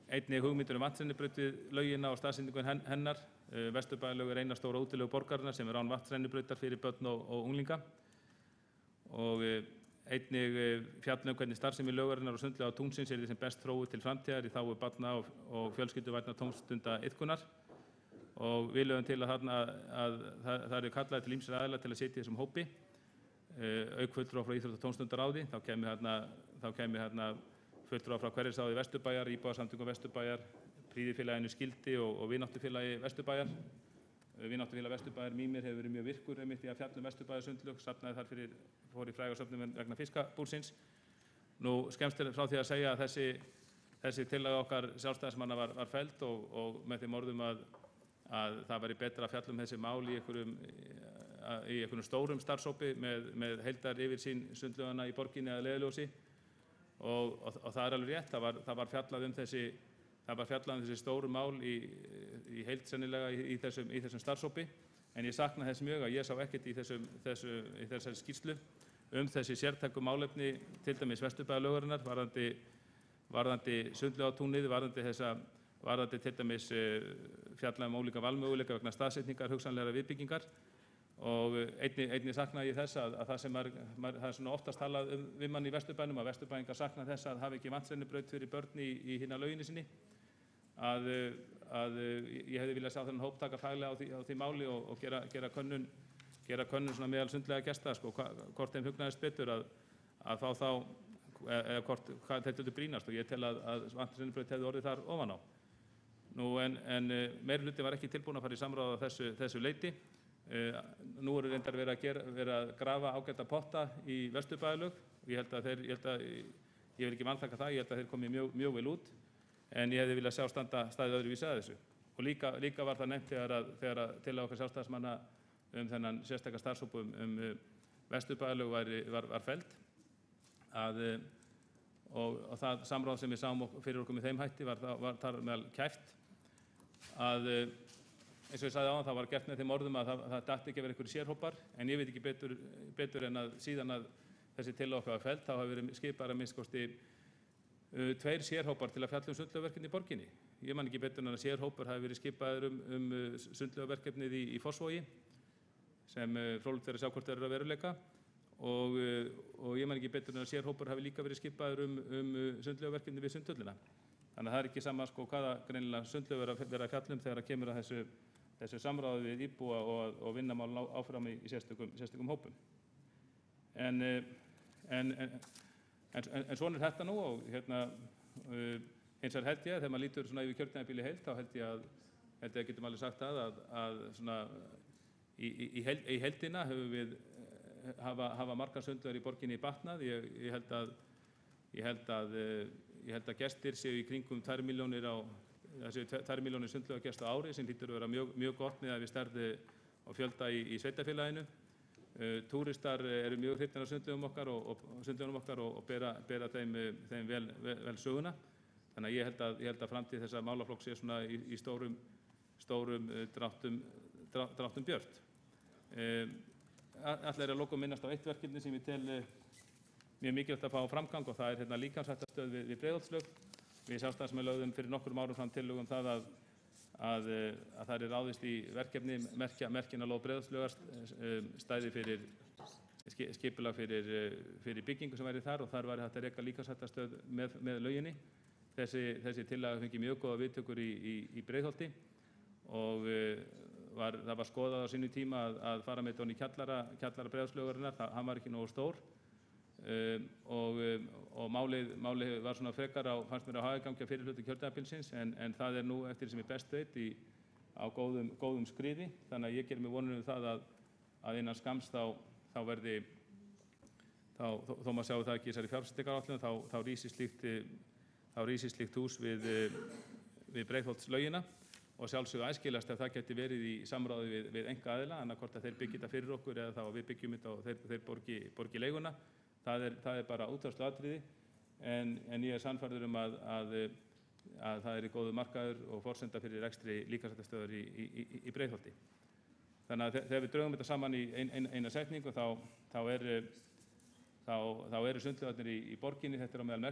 einnig hugmyndir vatnsrennibraut við laugina og staðsetningu hennar. Vesturbæjarlaug eina stóra útilegur borgarinnar sem án vatnsrennibrautar fyrir börn og unglinga og einnig fjalla hvernig starfsemi laugarinnar og sundlaugartúnsins yrði sem best þróuð til framtíðar í þágu barna og fjölskylduvænnar tómstundaiðkunar og við lögum til að það eru kallaðir til ýmsir aðilar til að sitja í þessum hópi auk fulltrúa frá íþrótta- og tómstundaráði, þá kæmi fulltrúa frá hverfisráði Vesturbæjar, íbúasamtökum Vesturbæjar, Prýðifélaginu Skildi og Vináttufélagi Vesturbæjar. Vináttufélag Vesturbæjar Mímir hefur verið mjög virkur einmitt í að fjalla Vesturbæjarsundlaug, safnaði þar fór í frægasöfnum vegna fiskabúrsins. Nú skemmst er frá því að segja að þessi tillaga okkar sjálfstæðismanna var felld og með þeim orðum að það væri betra að fjalla þessi mál í einhverjum stórum starfshópi með heildar yfirsýn sundlaugana í borginni eða leiðarljósi og það er alveg rétt, það var fjallað þessi stóru mál í heild sennilega í þessum starfshópi en ég sakna þess mjög að ég sá ekkert í þessari skýrslu þessi sértæku málefni til dæmis Vesturbæjarlaugarinnar varðandi Sundlaugartúnið, varðandi til dæmis fjalla ólíka valmöguleika vegna staðsetningar hugsanlegra viðbyggingar og einnig saknaði ég þess að það sem það er svona oftast talað við mann í Vesturbænum að Vesturbæingar sakna þess að hafa ekki vatnsrennibraut fyrir börn í hinna lauginni sinni að ég hefði viljað sjá þennan hóp taka faglega á því máli og gera könnun svona meðal sundlega gesta hvort þeim hugnaðist betur að fá þá eða hvað þetta er brýnast og ég tel að vatnsrennibraut hefði orðið þar ofan á. Nú en meirihluti var ekki tilbúin að fara í samráð á þessu leyti. Nú eru reyndar verið að grafa ágæta potta í Vesturbæjarlaug og ég vil ekki vanþakka það, ég held að þeir komi mjög vel út en ég hefði viljað sjá staðið öðruvísi að þessu. Og líka var það nefnt þegar tillaga okkar sjálfstæðismanna þennan sérstaka starfshóp Vesturbæjarlaug var felld og það samráð sem við sáum fyrir okkur með þeim hætti var þar meðal kæft eins og ég sagði áðan, það var gert með þeim orðum að það dætti ekki að vera einhverjir sérhópar en ég veit ekki betur en að síðan að þessi tillaga okkar var felld þá hafa verið skipaðir að minnsta kosti 2 sérhópar til að fjalla sundlaugarverkefni í borginni. Ég man ekki betur en að sérhópar hafi verið skipaðir sundlaugarverkefnið í Fossvogi sem fróðlegt er að sjá hvort þeir eru að veruleika og ég man ekki betur en að sérhópar hafi líka verið skipaðir sundlaugarverkefni við Sundhöllina. Þannig að það er ekki sama hvaða greinilega sundlaug verið að fjalla þegar það kemur að þessu samráði við íbúa og vinna mál áfram í sérstökum hópum. En svona er þetta nú og hins vegar held ég þegar maður lítur svona yfir kjörtímabilið í heild þá held ég að getum alveg sagt að svona í heildina höfum við hafa margar sundlaugar í borginni batnað. Ég held að gestir séu í kringum 2 milljónir sundlaugargesta á ári sem hlýtur að vera mjög gott með að við stærð og fjölda í sveitarfélaginu. Túristar eru mjög hrifnir af sundlaugunum okkar og bera þeim vel söguna. Þannig að ég held að framtíð þessa málaflokks sé svona í stórum dráttum björt. Ætla að lokum minnast á eitt verkefni sem ég tel mjög mikilvægt að fá framgang og það er líkamsræktarstöð við Breiðholtslaug. Við sjálfstæðismenn lögðum fyrir nokkrum árum fram tillögu það að það er ráðist í verkefni merkjanalóð Breiðholtslaugar stæði fyrir skipulag fyrir byggingu sem væri þar og þar væri hægt að reka líkamsræktarstöð með lauginni. Þessi tillaga fengi mjög góða viðtökur í Breiðholti og það var skoðað á sínu tíma að fara með þetta í kjallara Breiðholtslaugarinnar. Hann var ekki nógu stór og málið var svona frekar fannst mér á hagagangi á fyrri hluta kjörtímabilsins en það nú eftir sem ég best veit á góðum skriði. Þannig að ég geri mér vonir það að innan skamms þá verði, þó maður sjáu það ekki í þessari fjárfestingaráætlun, þá rísi slíkt hús við Breiðholtslaugina og sjálfsögðu æskilegast ef það geti verið í samráði við einkaaðila, annaðhvort að þeir byggi þetta fyrir okkur eða þá að við byggjum þetta og þeir borgi leiguna. Það er bara útvarslaatriði en ég sannfærður að það er í góðu markaður og forsenda fyrir rekstri líkamsræktarstöðvar í Breiðholti. Þannig að þegar við drögum þetta saman í eina setningu þá eru sundlaugarnir í borginni. Þetta á meðal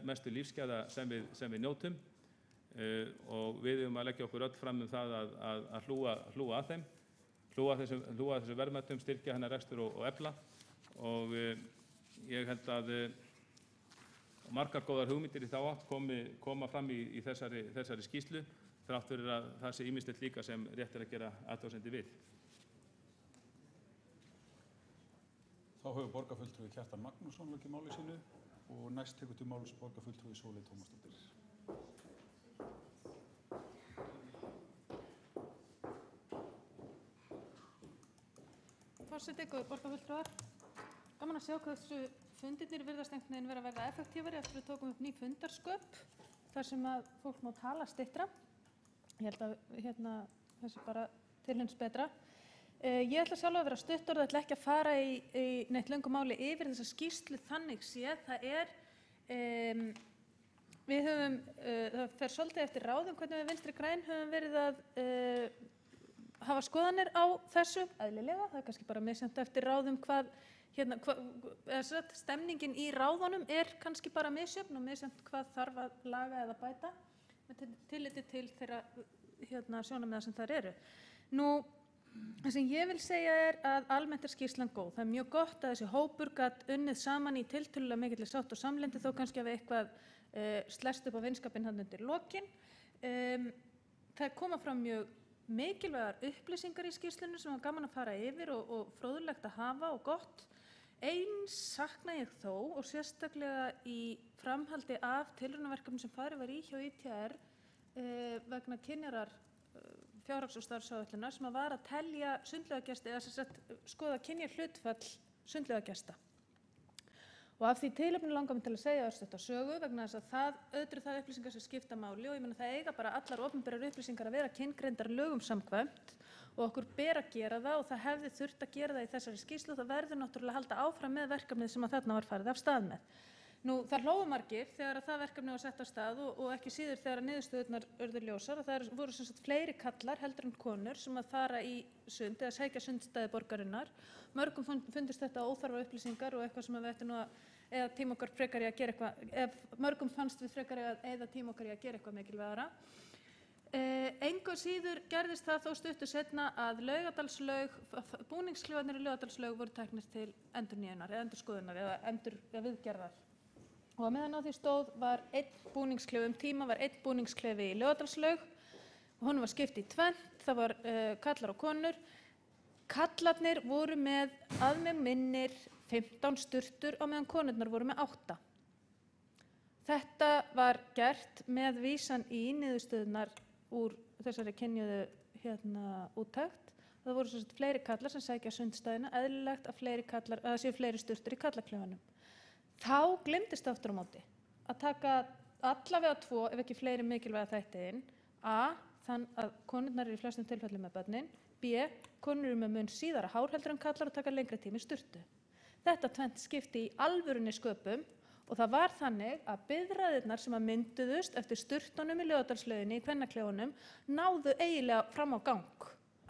mestu lífsgæða sem við njótum og við eigum að leggja okkur öll fram það að hlúa að þeim, hlúa að þessu verðmætum, styrkja hennar rekstur og efla og ég held að margar góðar hugmyndir í þá átt koma fram í þessari skýrslu þrátt fyrir að það sé ýmislegt líka sem rétt að gera athugasemdir við. Þá hefur borgarfulltrúi Kjartan Magnússon lokið máli sínu og næst tekur til máls borgarfulltrúi Sóley Tómasdóttir. Forseti, góðir borgarfulltrúar. Gaman að sjá hversu fundirnir virðast einhvern veginn vera að verða effektífari eftir að við tókum upp ný fundarsköp þar sem að fólk má tala styttra. Ég held að þessi bara til hins betra. Ég ætla sjálf að vera stuttorð, ætla ekki að fara í neitt löngu máli yfir þessa skýrslu þannig séð. Það fer svolítið eftir ráðum hvernig við Vinstri græn höfum verið að hafa skoðanir á þessu, eðlilega. Það er kannski bara misjafnt eftir ráðum stemningin í ráðunum er kannski bara misjöfn og misjafnt hvað þarf að laga eða bæta með tilliti til þeirra sjónarmiða sem þar eru. Nú, það sem ég vil segja er að almennt er skýrslan góð. Það er mjög gott að þessi hópur gat unnið saman í tiltölulega mikilli sátt og samlyndi þó kannski hafi eitthvað slest upp á vinskapinn hann undir lokin. Það koma fram mjög mikilvægar upplýsingar í skýrslunni sem var gaman að fara yfir og fróðlegt að hafa og gott. Eins sakna ég þó og sérstaklega í framhaldi af tilraunaverkefni sem farið var í hjá ITR vegna kynjarar fjárhags- og starfsáætlunar sem var að telja sundlaugagesti eða sem sagt skoða kynjahlutfall sundlaugagesta. Og af því tilefni langar mig til að segja örstutt á sögu vegna þess að það upplýsingar sem skipta máli og ég meina það eiga bara allar opinberar upplýsingar að vera kyngreindar lögum samkvæmt og okkur ber að gera það og það hefði þurft að gera það í þessari skýrslu og það verður náttúrulega að halda áfram með verkefnið sem að þarna var farið af stað með. Nú, það hlógu margir þegar að það verkefni var sett af stað og ekki síður þegar að niðurstöðurnar urðu ljósar og það voru sem sagt fleiri kallar heldur en konur sem að fara í sund eða sækja sundstæði borgarinnar. Mörgum fundist þetta óþarfa upplýsingar og eitthvað sem við ættum nú að eða tíma okkar frekar í að gera eitthvað, mörgum fannst við frekar eða tíma okkar í að gera eitthvað mikilvægara. Engu síður gerðist það þó stuttu seinna að Laugardalslaug, búningsklefarnir í Laugardalslaug voru teknir til endurnýjunar eða endurskoðunar eða viðgerðar. Og á meðan á því stóð var einn búningsklefi í Laugardalslaug og honum var skipt í tvennt, það var kallar og konur. Kallarnir voru með að mig minnir 15 sturtur á meðan konurnar voru með 8. Þetta var gert með vísan í niðurstöðurnar úr þessari kynjuðu úttekt. Það voru svo fleiri kallar sem sækja sundstæðina, eðlilegt að það séu fleiri sturtur í kallarklefanum. Þá gleymdist aftur á móti að taka allavega 2, ef ekki fleiri mikilvæga þætti inn. A, þann að konurnar eru í flestum tilfellum með börnin. B, konur eru með mun síðara hár heldur en kallar og taka lengri tíma í sturtu. Þetta tvennt skipti í alvörunni sköpum og það var þannig að biðraðirnar sem að mynduðust eftir sturtunum í Laugardalslauginni í kvennaklefunum náðu eiginlega fram á gang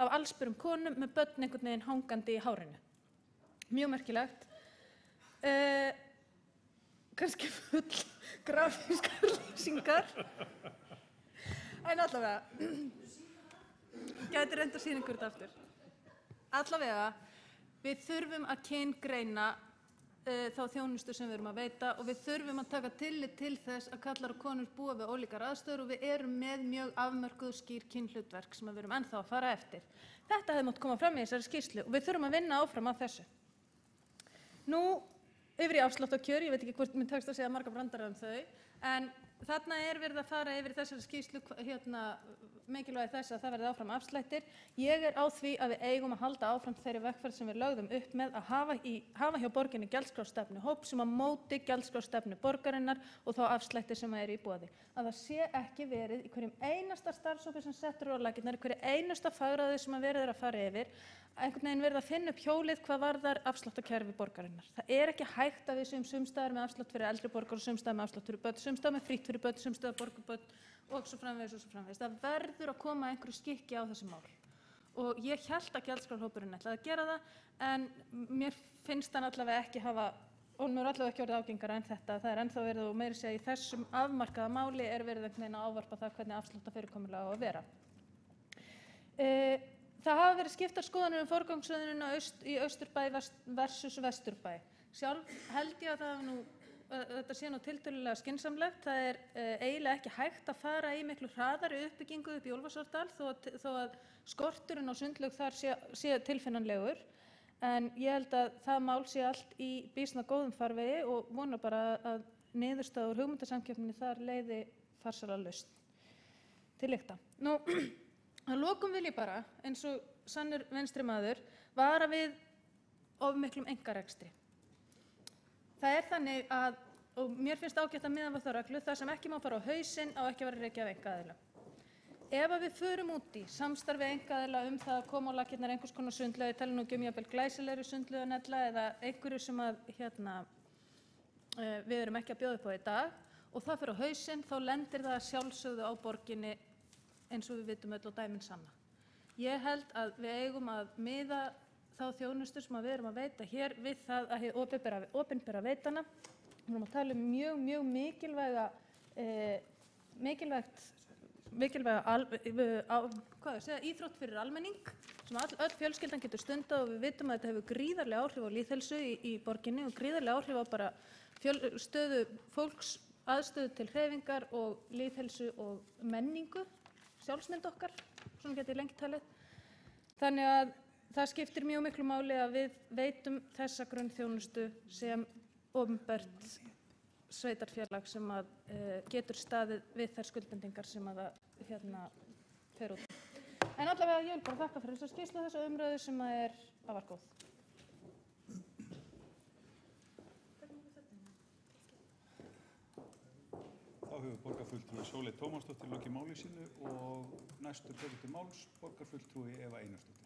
af allsberum konum með börn einhvern veginn hangandi í hárinu. Mjög merkilegt. Kannski full grafískar lýsingar. En allavega, gæti reynda sýningur þetta aftur. Allavega, Við þurfum að kyngreina þá þjónustu sem við erum að veita og við þurfum að taka tillit til þess að karlar og konur búa við ólíkar aðstæður og við erum með mjög afmörkuð og skýr kynhlutverk sem við erum ennþá að fara eftir. Þetta hefði mátt koma fram í þessari skýrslu og við þurfum að vinna áfram að þessu. Nú yfir í afsláttarkjör, ég veit ekki hvort mér tekst að segja marga brandara þau, en þarna verið að fara yfir þessari skýrslu mikilvægi þess að það verði áfram afslættir. Ég á því að við eigum að halda áfram þeirri vegferð sem við lögðum upp með að hafa hjá borginni gjaldskrárstefnu hóp sem að móti gjaldskrárstefnu borgarinnar og þá afslættir sem eru í boði. Að það sé ekki verið í hverjum einasta starfshópi sem settur á laggirnar, í hverju einasta fagráði sem að verið að fara yfir, einhvern veginn verið að finna upp hjólið hvað varðar afsláttarkerfi borgarinnar. Það ekki hægt að við séum sumstaðar með afslátt fyrir eldri borgar og sumstaðar með afslátt fyrir börn, sumstaðar með frítt fyrir börn, sumstaðar borgarbörn og svo framvegis og svo framvegis. Það verður að koma einhverju skikki á þessi mál. Og ég hélt að gjaldskrárhópurinn ætlaði að gera það, en mér finnst hann allavega ekki hafa, og mér allavega ekki orðið ágengara en þetta. Það ennþá verið og meira segja í þessum afmarkaða máli verið einhvern veginn að ávarpa það hvernig afsláttarfyrirkomulag á að vera. Það hafa verið skiptar skoðanir forgangsröðunina í Austurbæ versus Vesturbæ. Sjálf held ég að þetta sé tiltölulega skynsamlegt. Það eiginlega ekki hægt að fara í miklu hraðari uppbyggingu upp í Úlfarsárdal þó að skorturinn á sundlaug þar sé tilfinnanlegur. En ég held að það mál sé allt í býsna góðum farvegi og vona bara að niðurstaða úr hugmyndasamkeppninni þar leiði farsæla lausn til lykta. Nú, að lokum vil ég bara, eins og sannur vinstri maður, vara við of miklum einkarekstri. Það þannig að, og mér finnst ágætt að miða við þá reglu, það sem ekki má fara á hausinn á ekki að vera rekið af einkaaðila. Ef við förum út í samstarfi einkaaðila það að koma á laggirnar einhvers konar sundlaug, ég tala nú ekki jafnvel glæsilegri sundlauganella eða einhverju sem við erum ekki að bjóða upp á í dag, og það fer á hausinn, þá lendir það sjálfsögðu á borginni eins og við vitum öll og dæmin sanna. Ég held að við eigum að miða þá þjónustu sem við erum að veita hér við það að hið opinbera veitana. Við erum að tala mjög mikilvæga íþrótt fyrir almenning sem öll fjölskyldan getur stundað, og við vitum að þetta hefur gríðarlega áhrif á lýðheilsu í borginni og gríðarlega áhrif á bara stöðu fólks, aðstöðu til hreyfingar og lýðheilsu og menningu, sjálfsmynd okkar, svona geti ég lengi talið. Þannig að það skiptir mjög miklu máli að við veitum þessa grunnþjónustu sem opinbert sveitarfélag sem getur staðið við þær skuldbindingar sem það fer út. En allavega ég vil bara þakka fyrir þessa skýrslu og þessa umræðu sem afar góð. Þá hefur borgarfulltrúi Sóley Tómasdóttir lokið máli sínu og næstur tekur til máls borgarfulltrúi Eva Einarsdóttir.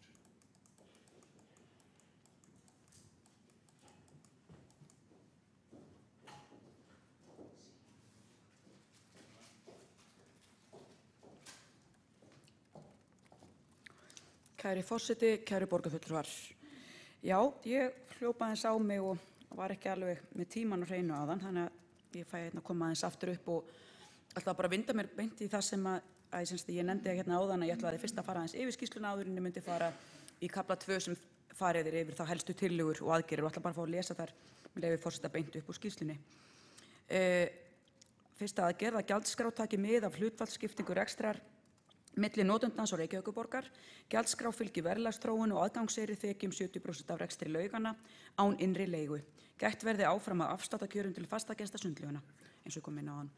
Kæri forseti, kæri borgarfulltrúar. Já, ég hljóp aðeins á mig og var ekki alveg með tíman og hreinu áðan, þannig að ég fæ að koma aðeins aftur upp og ætla bara að vinda mér beint í það sem ég nefndi áðan, að ég ætlaði fyrst að fara aðeins yfir skýrsluna áður en ég myndi fara í kafla 2 sem farið yfir þá helstu tillögur og aðgerðir og ætla bara að fá að lesa þar með leyfi forseta beint upp úr skýrslunni. Fyrsta aðgerð að gjaldskrá taki mið af hlutfallsskiptingu rekstrar milli notendans og Reykjavíkurborgar. Gjaldskrá fylgi verðlagsþróun og aðgangseyri þeki 70% af rekstri laugana án innri leigu. Gætt verði áfram að afsláttarkjörum til fastagesta sundlaugana, eins og kom inn á hann.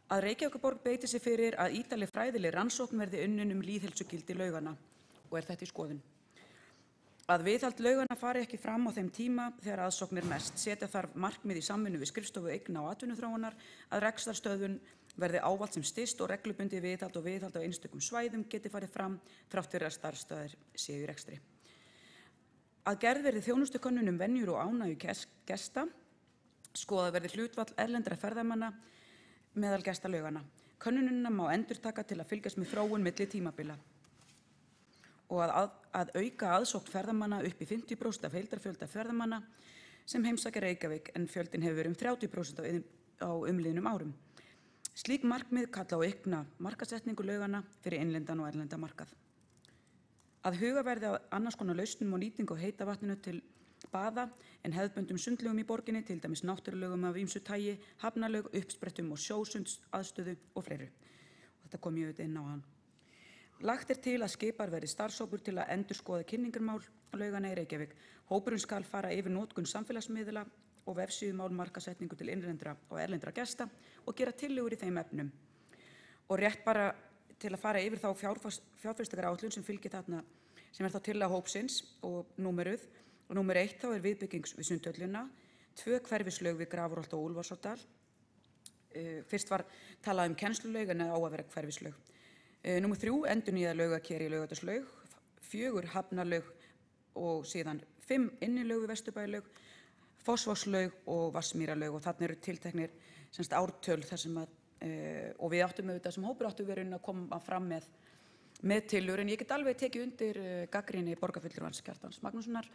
Að Reykjavíkurborg beiti sig fyrir að ítarleg fræðileg rannsókn verði unnin lýðheilsugildi laugana, og þetta í skoðun. Að viðhald laugana fari ekki fram á þeim tíma þegar aðsókn mest. Setja þarf markmið í samvinnu við skrifstofu eigna og atvinnuþróunar að rekstrarstöðvun verði ávallt sem styst og reglubundið viðhald og viðhald á einstökum svæðum geti farið fram þrátt fyrir að starfsstöðvar séu í rekstri. Að gerð verði þjónustukönnun venjur og ánægju gesta. Skoðað verði hlutfall erlendra ferðamanna meðal gesta laugana. Könnunina má endurtaka til að fylgjast með þróun milli tímabila. Og að auka aðsókn ferðamanna upp í 50% af heildarfjölda ferðamanna sem heimsækja Reykjavík, en fjöldin hefur verið 30% á umliðnum árum. Slík markmið kalla á aukna markaðssetningu laugana fyrir innlendan og erlenda markað. Að huga verði að annars konar lausnum og nýtingu á heita vatninu til baða en hefðbundum sundlaugum í borginni, til dæmis náttúrulegum af ýmsu tagi, hafnalaug, uppsprettum og sjósundsaðstöðu og fleiru. Og þetta kom ég auðvitað inn á hann. Lagt til að skipar verði starfshópur til að endurskoða kynningarmál laugana í Reykjavík. Hópurinn skal fara yfir notkun samfélagsmiðla og vefsíðumál, markaðssetningu til innlendra og erlendra gesta og gera tillögur í þeim efnum. Og rétt bara til að fara yfir þá fjárfestingaráætlun sem fylgir þarna, sem þá tillaga hópsins og númeruð. Og númer 1 þá viðbygging við Sundhöllina, 2 hverfislaug við Grafarholt og Úlfarsárdal. Fyrst var talað kennslulaug en á að vera hverfislaug. Númer 3 endurnýjað laugaker í Laugardalslaug, 4 hafnalaug og síðan 5 innilaug við Vesturbæjarlaug, Fossvogslaug og Vatnsmýralaug, og þarna eru tilteknir ártöl þar sem og við áttum auðvitað sem hópur áttum verið að koma fram með tillögur, en ég get alveg tekið undir gagnrýni borgarfulltrúans Kjartans Magnússonar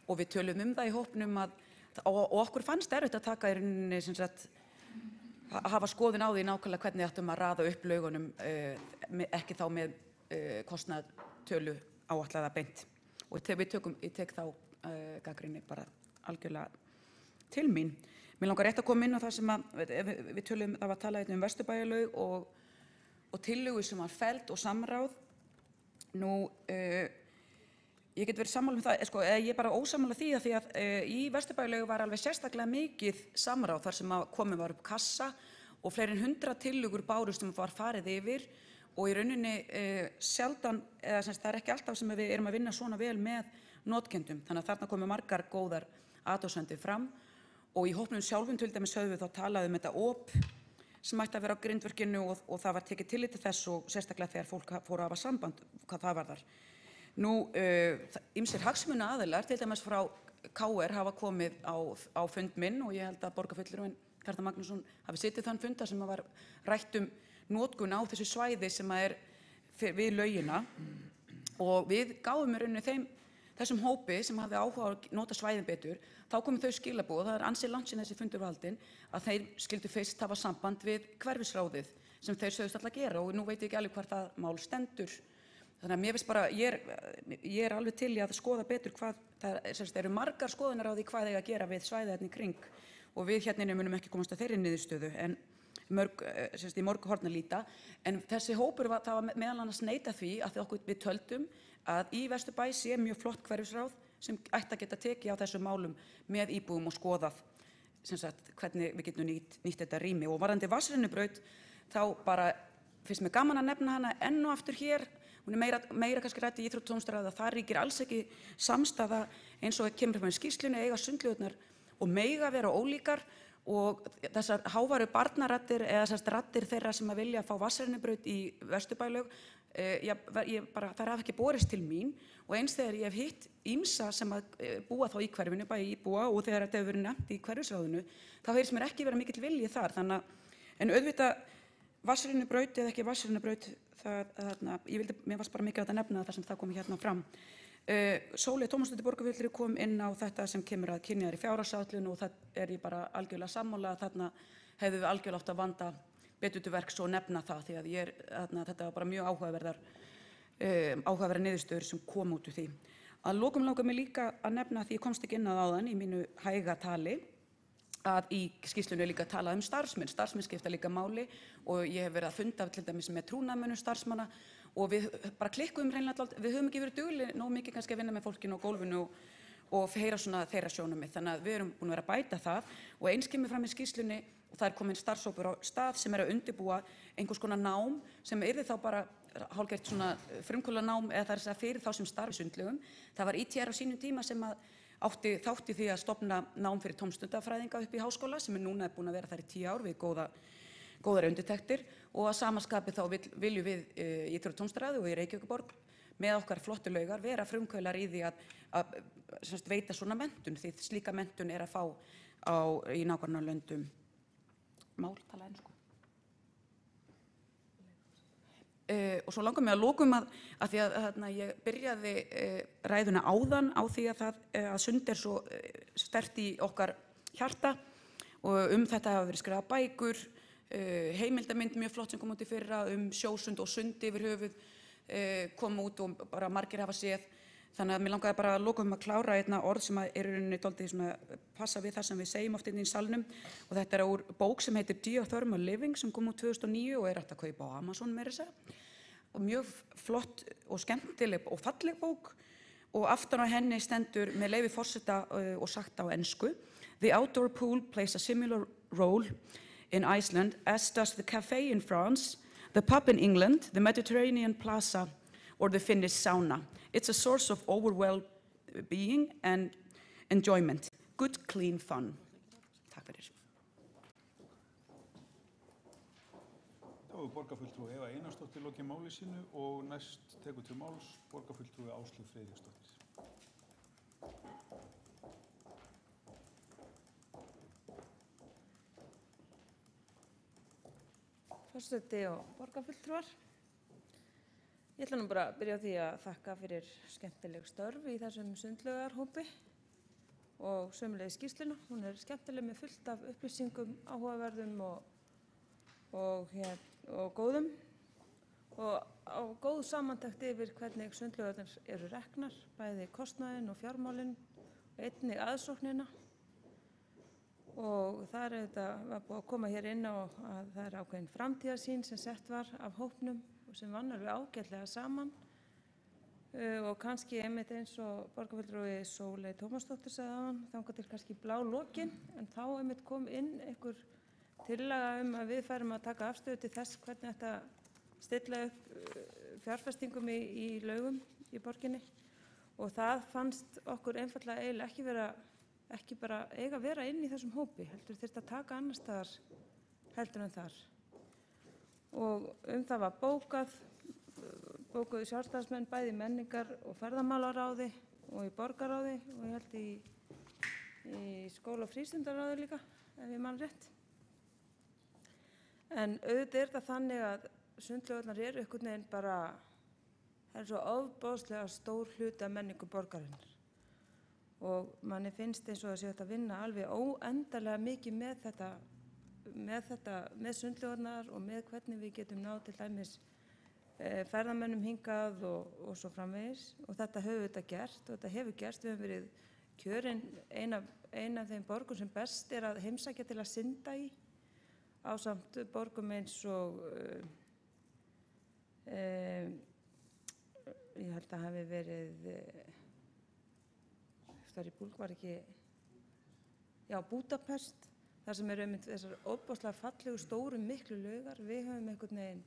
og við tölum það í hópnum og okkur fannst erfitt að taka í rauninni að hafa skoðun á því nákvæmlega hvernig ættum að raða upp laugunum, ekki þá með kostnaðartölu áætlaða beint. Og ég tek þá gagnrýni bara algjörlega til mín. Mér langar rétt að koma inn á það sem við tölum, það var talað Vesturbæjarlaug og tillögu sem var felld og samráð. Nú, ég get verið sammála það, ég er bara ósammála því að í Vesturbæjarlaug var alveg sérstaklega mikið samráð þar sem komið var upp kassa og fleiri en 100 tillögur bárust sem var farið yfir og í rauninni sjaldan, eða það er ekki alltaf sem við erum að vinna svona vel með notkendum. Þannig að þarna komu margar góðar athugasemdir fram og í hópnum sjálfum til dæmis höfum við þá talað þetta op sem ætti að vera á grindverkinu og það var tekið tillit til þess og sérstaklega þegar fólk fór að hafa samband hvað það varðar. Nú, ýmsir hagsmunaaðilar, til dæmis frá KR hafa komið á fund minn og ég held að borgarfulltrúinn Kjartan Magnússon hafi sitið þann funda sem var rætt notkun á þessu svæði sem við laugina og við gáfum í rauninni þessum hópi sem hafði áhuga að nota svæðin betur, þá komu þau skilaboð, það ansi langt síðan þessi fundur var haldinn, að þeir skyldu fyrst hafa samband við hverfisráðið sem þeir sögðust alltaf að gera og nú veit ég ekki alveg hvar það mál stendur. Þannig að mér finnst bara, ég er alveg til í að skoða betur hvað, það eru margar skoðunar á því hvað eiga að gera við svæðið hérna í kring og við hérna munum ekki komast að þeirri niðurstöðu en í mörg horn að líta. En þessi hópur það var meðal annars neita því að við töldum að í Vesturbæ sé mjög flott hverfisráð sem ætti að geta tekið á þessum málum með íbúum og skoðað hvernig við getum nýtt þetta rými. Og varðandi vatnsrennibraut þá bara finnst mér gaman að nefna hana enn og aftur hér. Hún er meira kannski rædd í íþrótta- og tómstundastarfi að það ríkir alls ekki samstaða eins og kemur fram í skýrslunni, eiga sundlaugurnar og mega vera ólíkar og þessar háværu barnaraddir eða þessar raddir þeirra sem að vilja fá vatnsrennibraut í Vesturbæjarlaug, það hafa ekki borist til mín og eins þegar ég hef hitt ýmsa sem að búa þá í hverfinu, bæði íbúa og þegar þetta hefur verið nefnt í hverfisráðinu, þá heyrist mér ekki vera mikill vilji þar. En auðvitað vatnsrennibraut eða ekki vatnsrennibraut, mér varst bara mikið að nefna það sem það komi hérna fram. Sóley Tómasdóttir borgarfulltrúi kom inn á þetta sem kemur að kynjaðri fjárhagsáætlun og það er ég bara algjörlega sammála að þarna hefðum við algjörlega átt að vanda betur til verks og nefna það því að þetta var bara mjög áhugaverðar niðurstöður sem kom út úr því. Að lokum langar mig líka að nefna því ég komst ekki inn á áðan í mínu hæga tali að í skýrslunni er líka talað starfsmenn. Starfsmenn skipta líka máli og ég hef verið að funda til dæmis með trúnaðarmönnum starfsmanna og við bara klikkuðum hreinlega alltaf, við höfum ekki verið duglegir nógu mikið kannski að vinna með fólkinu á gólfinu og heyra svona þeirra sjónarmið. Þannig að við erum búin að vera að bæta það og eins kemur fram í skýrslunni og það er komin starfshópur á stað sem er að undirbúa einhvers konar nám sem yrði þá bara hálfgert svona frumkvöðlanám eða það er fyrir þá sem starfa í sundlaugum. Það var ITR á sínum tíma sem átti þátt í því að stofna nám fyrir tómstundafræðinga upp í háskóla sem núna búin að vera þar í 10 ár við góðar undirtektir og að samaskapi þá viljum við í íþrótta- og tómstundastarfi og í Reykjavíkurborg með okkar flottu laugar vera frumkvöðlar í því að veita svona menntun því slíka menntun er að fá í nágrannalöndum tala ensku. Og svo langar mig að lokum að því að ég byrjaði ræðuna áðan á því að sund er svo sterkt í okkar hjarta og þetta hafa verið skrifað bækur, heimildamynd mjög flott sem kom út í fyrra sjósund og sund yfir höfuð kom út og bara margir hafa séð. Þannig að mér langaði bara að lokum að klára einna orð sem er í rauninni dálítið svona passa við það sem við segjum oft inn í salnum, og þetta er úr bók sem heitir Geothermal Living sem kom út 2009 og er hægt að kaupa á Amazon meira að segja. Og mjög flott og skemmtileg og falleg bók, og aftan á henni stendur með leyfi forseta og sagt á ensku: The outdoor pool plays a similar role in Iceland as does the cafe in France, the pub in England, the Mediterranean plaza or the Finnish sauna. It's a source of overall being and enjoyment. Good, clean fun. Takk fyrir. Þá hefur borgarfulltrúi Eva Einarsdóttir lokið máli sínu og næst tekur til máls borgarfulltrúi Áslaug Friðriksdóttir. Forseti og borgarfulltrúar. Ég ætla nú bara að byrja á því að þakka fyrir skemmtileg störf í þessum sundlaugarhópi og sömuleiðis skýrsluna. Hún er skemmtileg með fullt af upplýsingum, áhugaverðum og góðum, og á góð samantekt yfir hvernig sundlaugarnar eru reknar, bæði kostnaðinn og fjármálinn og einnig aðsóknina. Og það er auðvitað var búið að koma hér inn á að það er ákveðin framtíðarsýn sem sett var af hópnum og sem vann alveg ágætlega saman, og kannski einmitt eins og borgarfulltrúi Sóley Tómasdóttir sagði áðan, þangað til kannski blá lokin, en þá einmitt kom inn einhver tillaga að við færum að taka afstöðu til þess hvernig þetta stilla upp fjárfestingum í laugum í borginni, og það fannst okkur einfaldlega eiginlega ekki bara eiga að vera inn í þessum hópi, heldur þyrfti að taka annars staðar heldur en þar. Og það var bókuðu sjálfstæðismenn bæði í menningar- og ferðamálaráði og í borgarráði og ég held í skóla- og frístundaráði líka, ef ég man rétt. En auðvitað er það þannig að sundlaugarnar eru einhvern veginn bara, það er svo ofboðslega stór hluti af menningu borgarinnar. Og manni finnst eins og það sé hægt að vinna alveg óendanlega mikið með sundlaugarnar og með hvernig við getum náð til dæmis ferðamönnum hingað og svo framvegis. Og þetta höfum við þetta gert og þetta hefur gerst. Við höfum verið kjörin ein af þeim borgum sem best er að heimsækja til að synda í, ásamt borgum eins og ég held að hafi verið þar í Búlg var ekki, Búdapest, þar sem eru einmitt þessar ofboðslega fallegu stóru miklu laugar. Við höfum einhvern veginn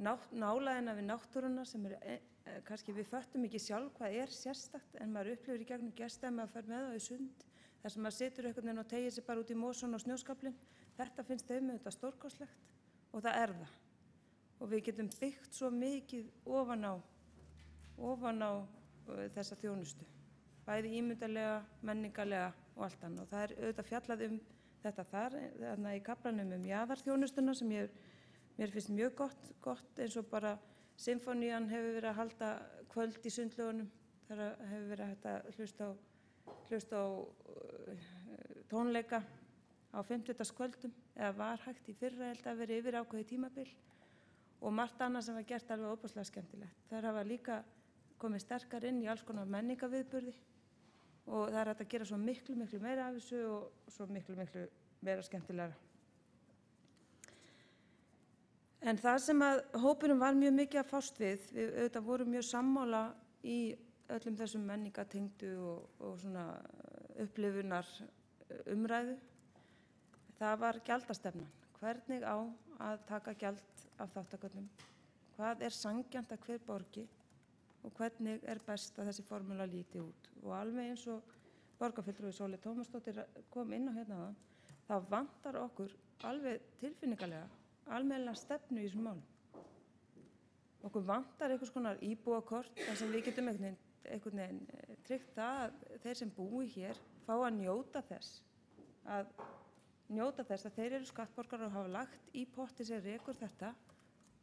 nálægina við náttúruna sem kannski við föttum ekki sjálf hvað er sérstakt, en maður upplifir í gegnum gesti að maður fer með á í sund, þar sem maður situr einhvern veginn og tegir sig bara út í mosann og snjóskaflinn. Þetta finnst þeim auðvitað stórkostlegt og það er það. Og við getum byggt svo mikið ofan á þessa þjónustu, bæði ímyndarlega, menningarlega og allt annað. Og það er auðvitað fjallað þetta þarna í kaflanum jaðarþjónustuna sem mér finnst mjög gott, eins og bara Sinfónían hefur verið að halda kvöld í sundlaugunum. Það hefur verið hægt að hlusta á tónleika á 50-dagskvöldum, eða var hægt í fyrra, held að verið yfir ákveðið tímabil, og margt annað sem var gert alveg óbúslega skemmtilegt. Þær hafa líka komið sterkar inn í alls konar menningarviðburði og það er hægt að gera svo miklu meira af þessu og svo miklu meira skemmtilegra. En það sem að hópurinn var mjög mikið að fást við auðvitað vorum mjög sammála í öllum þessum menningartengdu og svona upplifunar umræðu. Það var gjaldastefnan. Hvernig á að taka gjald af þátttakendum? Hvað er sanngjarnt að hver borgi og hvernig er best að þessi formúla líti út? Og alveg eins og borgarfulltrúi Sóley Tómasdóttir kom inn á hérna áðan, þá vantar okkur alveg tilfinningalega almennilega stefnu í þessum málum. Okkur vantar einhvers konar íbúakort þar sem við getum einhvern veginn tryggt það að þeir sem búi hér fá að njóta þess að þeir eru skattborgarar og hafa lagt í potti sem rekur þetta,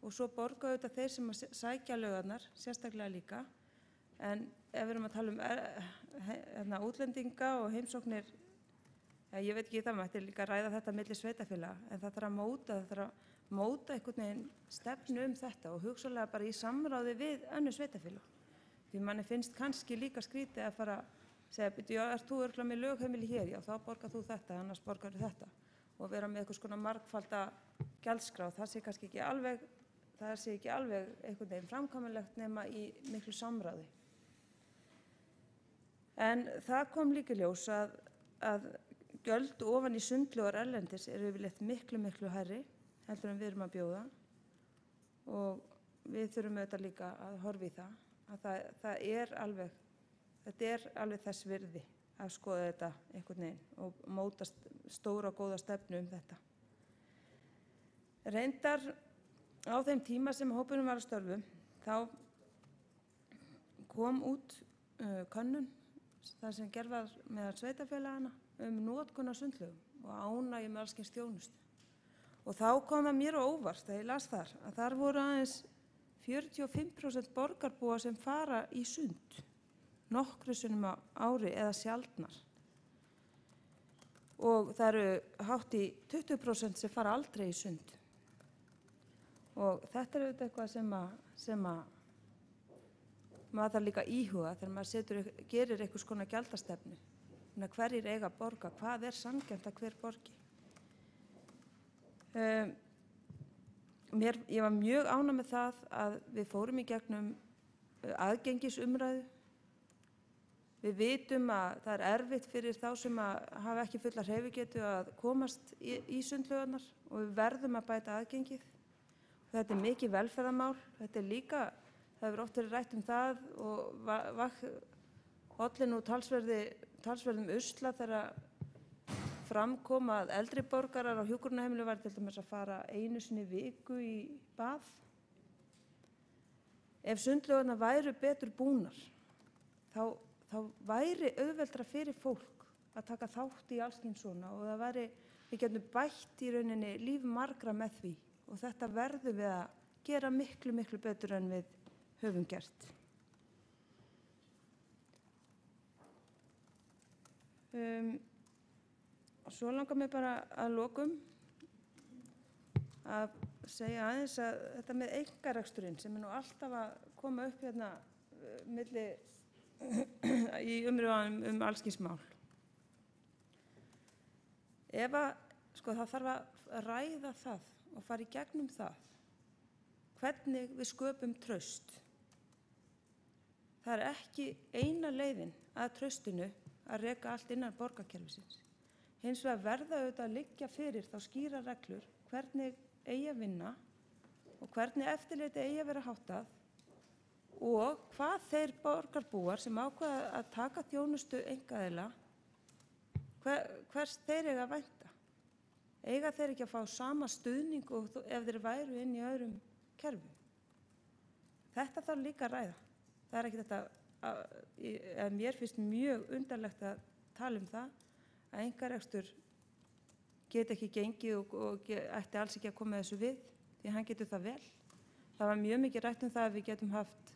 og svo borga auðvitað þeir sem sækja laugarnar, sérstaklega líka. En ef við erum að tala útlendinga og heimsóknir Ég veit ekki, það mætti líka ræða þetta milli sveitarfélaga, en það þarf að móta einhvern veginn stefnu þetta og hugsanlega bara í samráði við önnur sveitarfélag. Því manni finnst kannski líka skrítið að fara að segja, já, ert þú örugglega með lögheimili hér? Já, þá borgar þú þetta, annars borgar þú þetta. Og vera með einhvers konar margfalda gjaldskrá, það sé kannski ekki alveg einhvern veginn framkvæmanlegt nema í miklu samráði. En það kom líka í ljós að gjöld ofan í sundlaugar erlendis eru yfirleitt miklu hærri heldur en við erum að bjóða, og við þurfum auðvitað líka að horfa í það, að þetta er alveg þess virði að skoða þetta einhvern veginn og móta stóra og góða stefnu þetta. Reyndar á þeim tíma sem hópurinn var að störfum, þá kom út könnun þar sem gerð var meðal sveitarfélagana notkun á sundlaugum og ánægju með alls kyns þjónustu. Og þá kom það mér á óvart þegar ég las þar að þar voru aðeins 45% borgarbúa sem fara í sund nokkru sinnum á ári eða sjaldnar. Og það eru hátt í 20% sem fara aldrei í sund. Og þetta er auðvitað eitthvað sem maður þarf líka að íhuga þegar maður gerir einhvers konar gjaldastefnu. Hverjir eiga að borga, hvað er sanngjarnt að hver borgi. Ég var mjög ánægð með það að við fórum í gegnum aðgengisumræðu. Við vitum að það er erfitt fyrir þá sem hafa ekki fulla hreyfigetu að komast í sundlaugarnar og við verðum að bæta aðgengið. Þetta er mikið velferðarmál, þetta er líka, það hefur oft verið rætt það og olli nú talsverðum usla þegar framkom að eldri borgarar á hjúkrunarheimili var til dæmis að fara einu sinni í viku í bað. Ef sundlaugarnar væru betur búnar, þá væri auðveldara fyrir fólk að taka þátt í alls kyns svona og við getum bætt í rauninni líf margra með því og þetta verðum við að gera miklu betur en við höfum gert. Svo langar mér bara að lokum að segja aðeins að þetta með einkareksturinn sem nú alltaf að koma upp hérna í umræðum alls kyns mál. Það þarf að ræða það og fara í gegnum það hvernig við sköpum traust. Það er ekki eina leiðin að traustinu að reka allt innan borgarkerfisins. Hins vegar verða auðvitað að liggja fyrir þá skýra reglur hvernig eigi að vinna og hvernig eftirliti eigi að vera háttað og hvað þeir borgarbúar sem ákveða að taka þjónustu einkaaðila, hvers þeir eiga að vænta. Eiga þeir ekki að fá sama stuðning og ef þeir væru inn í öðrum kerfum. Þetta þarf líka að ræða. Það er ekki þetta, mér finnst mjög undarlegt að tala það að einkarekstur get ekki gengið og ætti alls ekki að koma þessu við, því hann getur það vel. Það var mjög mikið rætt það að við getum haft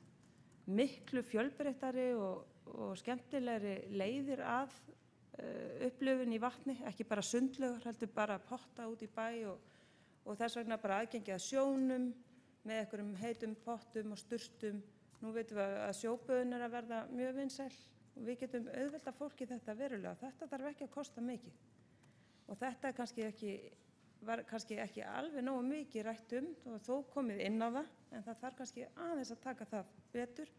miklu fjölbreyttari og skemmtilegri leiðir að upplifun í vatni, ekki bara sundlaugar, heldur bara potta út í bæ og þess vegna bara aðgengi að sjónum með einhverjum heitum pottum og sturtum. Nú veitum við að sjóböðun er að verða mjög vinsæl og við getum auðvelda fólki þetta verulega. Þetta þarf ekki að kosta mikið og þetta var kannski ekki alveg nógu mikið rætt og þó komið inn á það, en það þarf kannski aðeins að taka það betur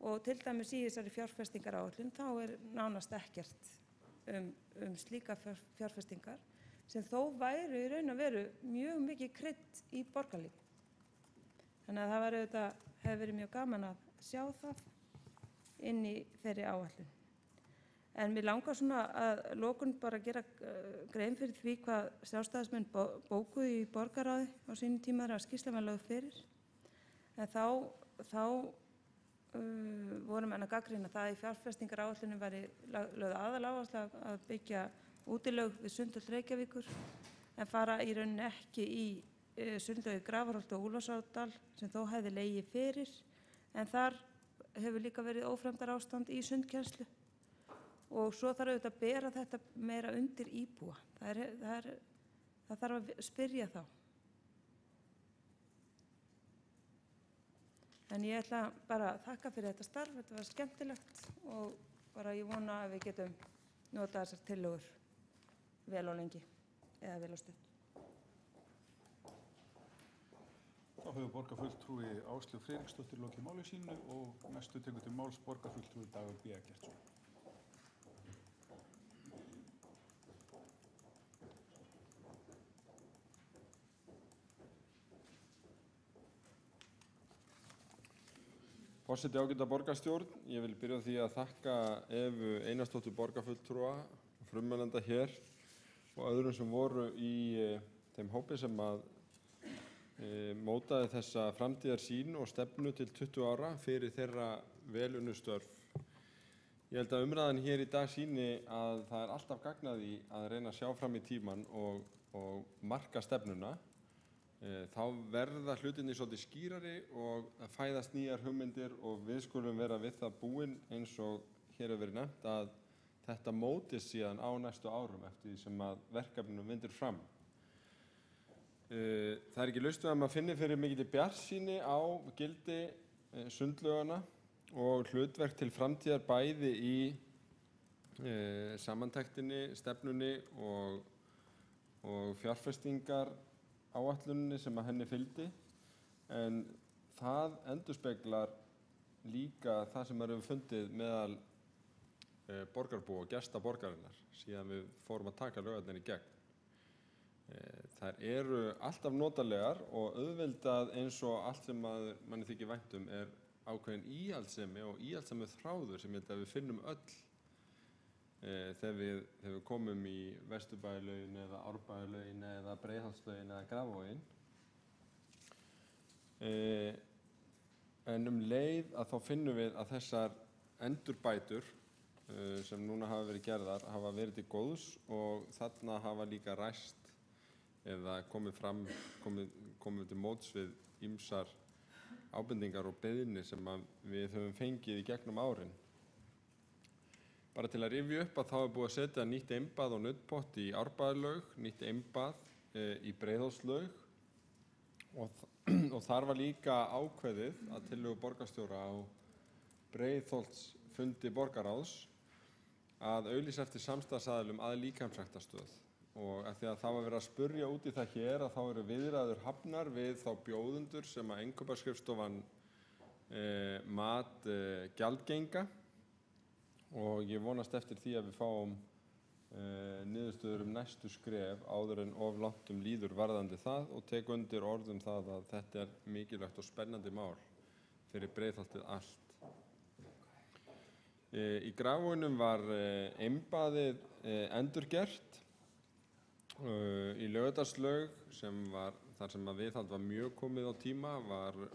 og til dæmis í þessari fjárfestingaráætlun þá er nánast ekkert slíka fjárfestingar sem þó væru í raun og veru mjög mikið krydd í borgarlífi. Þannig að það hefði verið mjög gaman að sjá það inn í þeirri áætlun. En mér langar svona að lokum bara að gera grein fyrir því hvað sjálfstæðismenn bókuðu í borgarráði á sínum tíma þegar skýrslan var lögð fyrir. En þá voru menn að gagnrýna það í fjárfestingaráætlunum væri lögð aðaláhersla að byggja útilaug við Sundlaug Reykjavíkur en fara í rauninni ekki í Sundlaug í Grafarholti og Úlfarsárdal sem þó hefði legið fyrir, en þar hefur líka verið ófremdarástand í sundkennslu og svo þarf auðvitað að bera þetta meira undir íbúa. Það þarf að spyrja þá. En ég ætla bara að þakka fyrir þetta starf, þetta var skemmtilegt og bara ég vona að við getum notað þessar tillögur vel og lengi eða vel og stutt. Þá hefur borgarfulltrúi Áslaug Friðriksdóttir lokið máli sínu og næstu tekur til máls borgarfulltrúi Dagur B. Eggertsson. Forseti, ágæta borgarstjórn, ég vil byrja á því að þakka Evu Einarsdóttur borgarfulltrúa, frummælanda hér og öðrum sem voru í þeim hópi sem að mótaði þessa framtíðarsýn og stefnu til 20 ára fyrir þeirra velunnu störf. Ég held að umræðan hér í dag sýni að það er alltaf gagnað í að reyna að sjá fram í tíman og marka stefnuna. Þá verða hlutinni svolítið skýrari og að fæðast nýjar hugmyndir og við skulum vera við það búin eins og hér hefur verið nefnt að þetta mótist síðan á næstu árum eftir því sem að verkefninu vindur fram. Það er ekki laust við að maður finni fyrir mikilli bjartsýni á gildi sundlaugana og hlutverk til framtíðar bæði í samantektinni, stefnunni og fjárfestingar áætluninni sem að henni fylgdi, en það endurspeglar líka það sem hefur fundið meðal borgarbúa og gesta borgarinnar síðan við fórum að taka laugarnar í gegn. Þær eru alltaf notalegar og auðveldað eins og allt sem manni þykir vænt er ákveðin íhaldssemi og íhaldssemi þráður sem ég held að við finnum öll þegar við komum í Vesturbæjarlaugin eða Árbæjarlaugin eða Breiðholtslaugin eða Grafavoginn. En leið að þá finnum við að þessar endurbætur sem núna hafa verið gerðar hafa verið til góðs og þarna hafa líka ræst eða komið til móts við ýmsar ábendingar og beiðnir sem við höfum fengið í gegnum árin. Bara til að rifja upp að þá er búið að setja nýtt einbað og nuddpott í Árbæjarlaug, nýtt einbað í Breiðholtslaug og þar var líka ákveðið að tillögu borgarstjóra á Breiðholtsfundi borgarráðs að auglýsa eftir samstarfsaðilum að líkamsræktarstöð. Og af því að það var verið að spurja út í það hér að þá eru viðræður hafnar við þá bjóðendur sem að Innkauparskrifstofan mat gjaldgenga og ég vonast eftir því að við fáum niðurstöður næstu skref áður en of langt líður varðandi það og tek undir orðum það að þetta er mikilvægt og spennandi mál fyrir Breiðholtið allt. Í Grafarvoginum var einbaðið endurgert í Laugardalslaug þar sem að viðhald var mjög komið á tíma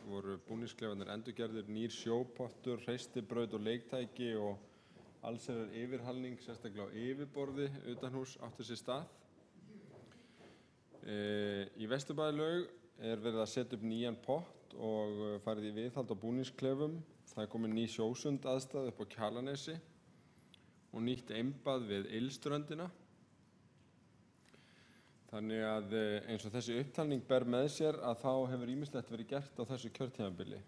voru búningsklefarnir endurgerðir, nýr sjópottur, hreistibraut og leiktæki og allsherjar yfirhalning sérstaklega á yfirborði utanhús átti sér stað. Í Vesturbæjarlaug er verið að setja upp nýjan pott og farið í viðhald á búningsklefum. Það er komin ný sjósund aðstæð upp á Kjalarnesi og nýtt einbað við Ylströndina. Þannig að eins og þessi upptalning ber með sér að þá hefur ýmislegt verið gert á þessu kjörtímabili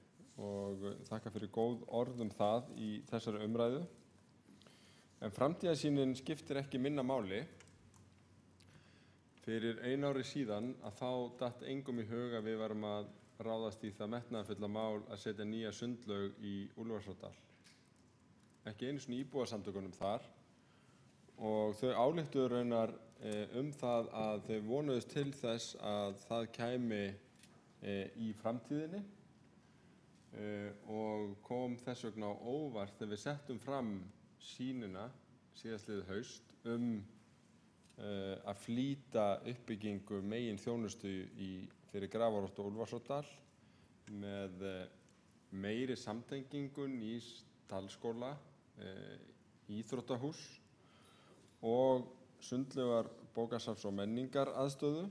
og þakka fyrir góð orð það í þessari umræðu. En framtíðarsýnin skiptir ekki minna máli. Fyrir einu ári síðan að þá datt engum í hug að við varum að ráðast í það metnaðarfulla mál að setja nýja sundlaug í Úlfarsárdal. Ekki einu sinni íbúasamtökunum þar og þau ályktuðu raunar það að þau vonuðust til þess að það kæmi í framtíðinni og kom þess vegna á óvart þegar við settum fram sýnina síðastliðið haust að flýta uppbyggingu megin þjónustu fyrir Grafarholt og Úlfarsárdal með meiri samtengingu, nýs talskóla, íþróttahús og sundlaugar, bókasafns og menningar aðstöðu.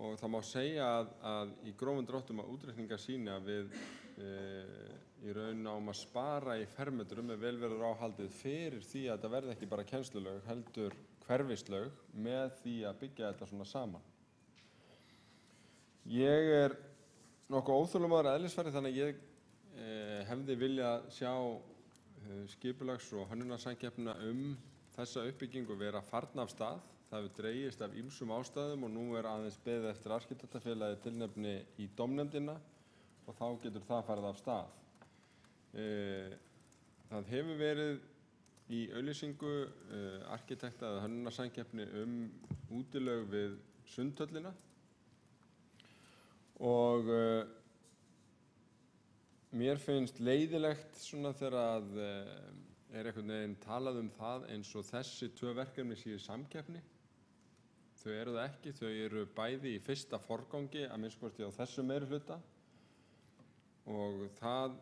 Og það má segja að í grófum dráttum að útreikningar sýni að við í raun náum að spara í fermetrum ef vel verður á haldið fyrir því að þetta verði ekki bara kennslulaug, heldur hverfislaug með því að byggja þetta svona saman. Ég er nokkuð óþolinmóður að eðlisfari þannig að ég hefði viljað sjá skipulags- og hönnunarsamkeppnina þessa uppbyggingu vera farna af stað. Það hefur dregist af ýmsum ástæðum og nú er aðeins beðið eftir arkitektafélagi tilnefni í dómnefndina og þá getur það farið af stað. Það hefur verið í auglýsingu arkitekta eða hönnunarsamkeppni útilaug við Sundhöllina og mér finnst leiðilegt svona þegar að er einhvern veginn talað það eins og þessi tvö verkefni séu samkeppni. Þau eru það ekki, þau eru bæði í fyrsta forgangi að minnsta á þessu meirihluta og það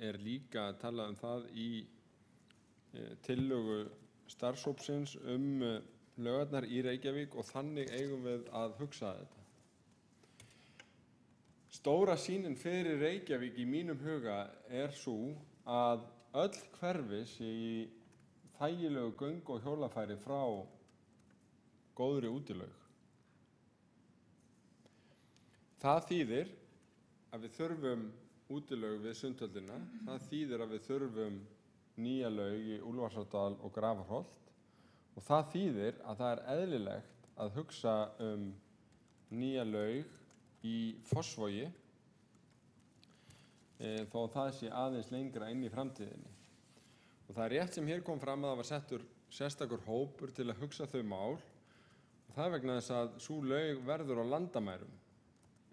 er líka talað það í tillögu starfshópsins laugarnar í Reykjavík og þannig eigum við að hugsa þetta. Stóra sýnin fyrir Reykjavík í mínum huga er sú að öll hverfi sé í þægilegu göng- og hjólafæri frá góðri útilaug. Það þýðir að við þurfum útilaug við Sundhöllina, það þýðir að við þurfum nýja laug í Úlfarsárdal og Grafarholt og það þýðir að það er eðlilegt að hugsa nýja laug í Fossvogi þó að það sé aðeins lengra inn í framtíðinni. Og það er rétt sem hér kom fram að það var settur sérstakur hópur til að hugsa þau mál og það er vegna þess að sú laug verður á landamærum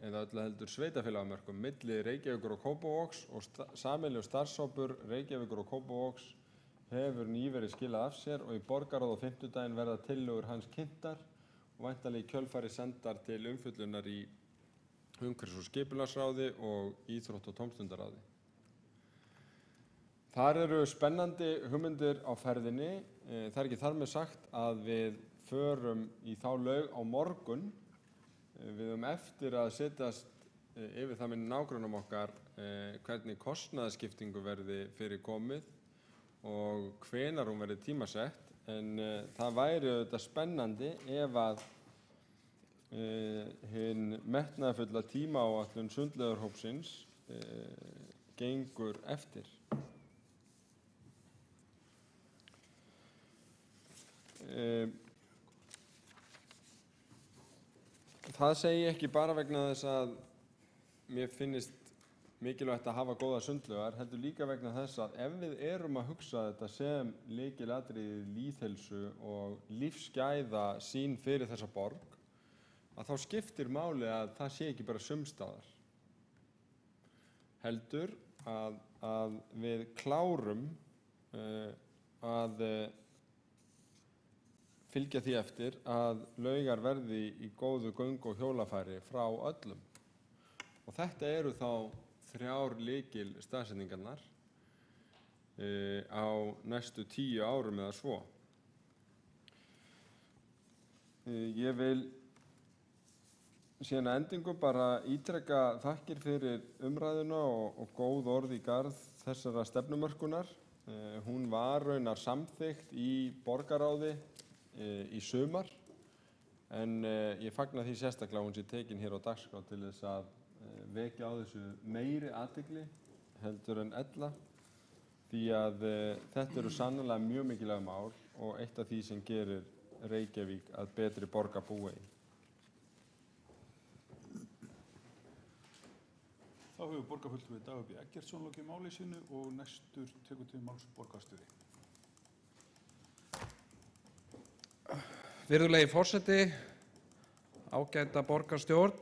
eða öllu heldur sveitarfélagamörkum milli Reykjavíkur og Kópavogs og sameiginlegur starfshópur Reykjavíkur og Kópavogs hefur nýverið skilað af sér og í borgarráði á fimmtudaginn verða tillögur hans kynntar og væntanlega í kjölfarið sendar til umfjöllunar í umhverfis- og skipulagsráði og íþrótta- og tómstundaráði. Þar eru spennandi hugmyndir á ferðinni. Það er ekki þar með sagt að við förum í þá laug á morgun. Við höfum eftir að setjast yfir það með nágrönnum okkar hvernig kostnaðarskiptingu verði fyrir komið og hvenær hún verði tímasett. En það væri auðvitað spennandi ef að hin metnaðarfulla tímaáætlun sundlaugarhópsins gengur eftir. Það segi ég ekki bara vegna þess að mér finnst mikilvægt að hafa góða sundlaugar, heldur líka vegna þess að ef við erum að hugsa þetta sem lykilatriði lýðheilsu og lífsgæða sýn fyrir þessa borg, að þá skiptir máli að það sé ekki bara sumstaðar. Heldur að við klárum að fylgja því eftir að laugar verði í góðu göng- og hjólafæri frá öllum. Og þetta eru þá 3 lykilstaðsetningarnar á næstu 10 árum eða svo. Ég vil síðan að endingu bara ítreka þakkir fyrir umræðuna og góð orð í garð þessara stefnumörkunar. Hún var raunar samþykkt í borgarráði í sumar en ég fagna því sérstaklega hún sé tekin hér á dagskrá til þess að vekja á þessu meiri athygli heldur en ella því að þetta eru sannarlega mjög mikilvæg mál og eitt af því sem gerir Reykjavík að betri borg að búa í. Þá hefur borgarfulltrúi Dagur B. Eggertsson lokið máli sínu og næstur tekur til máls borgarstjóri. Virðulegi forseti, ágæta borgarstjórn.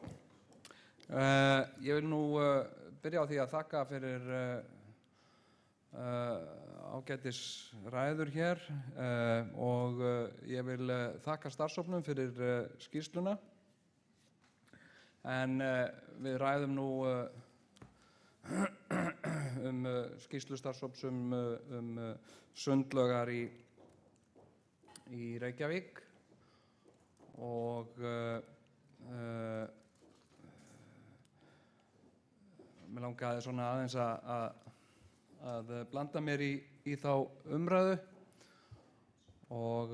Ég vil nú byrja á því að þakka fyrir ágætis ræður hér og ég vil þakka starfshópnum fyrir skýrsluna. En við ræðum nú skýrslu starfshóps sundlaugar í Reykjavík og mig langaði svona aðeins að blanda mér í þá umræðu og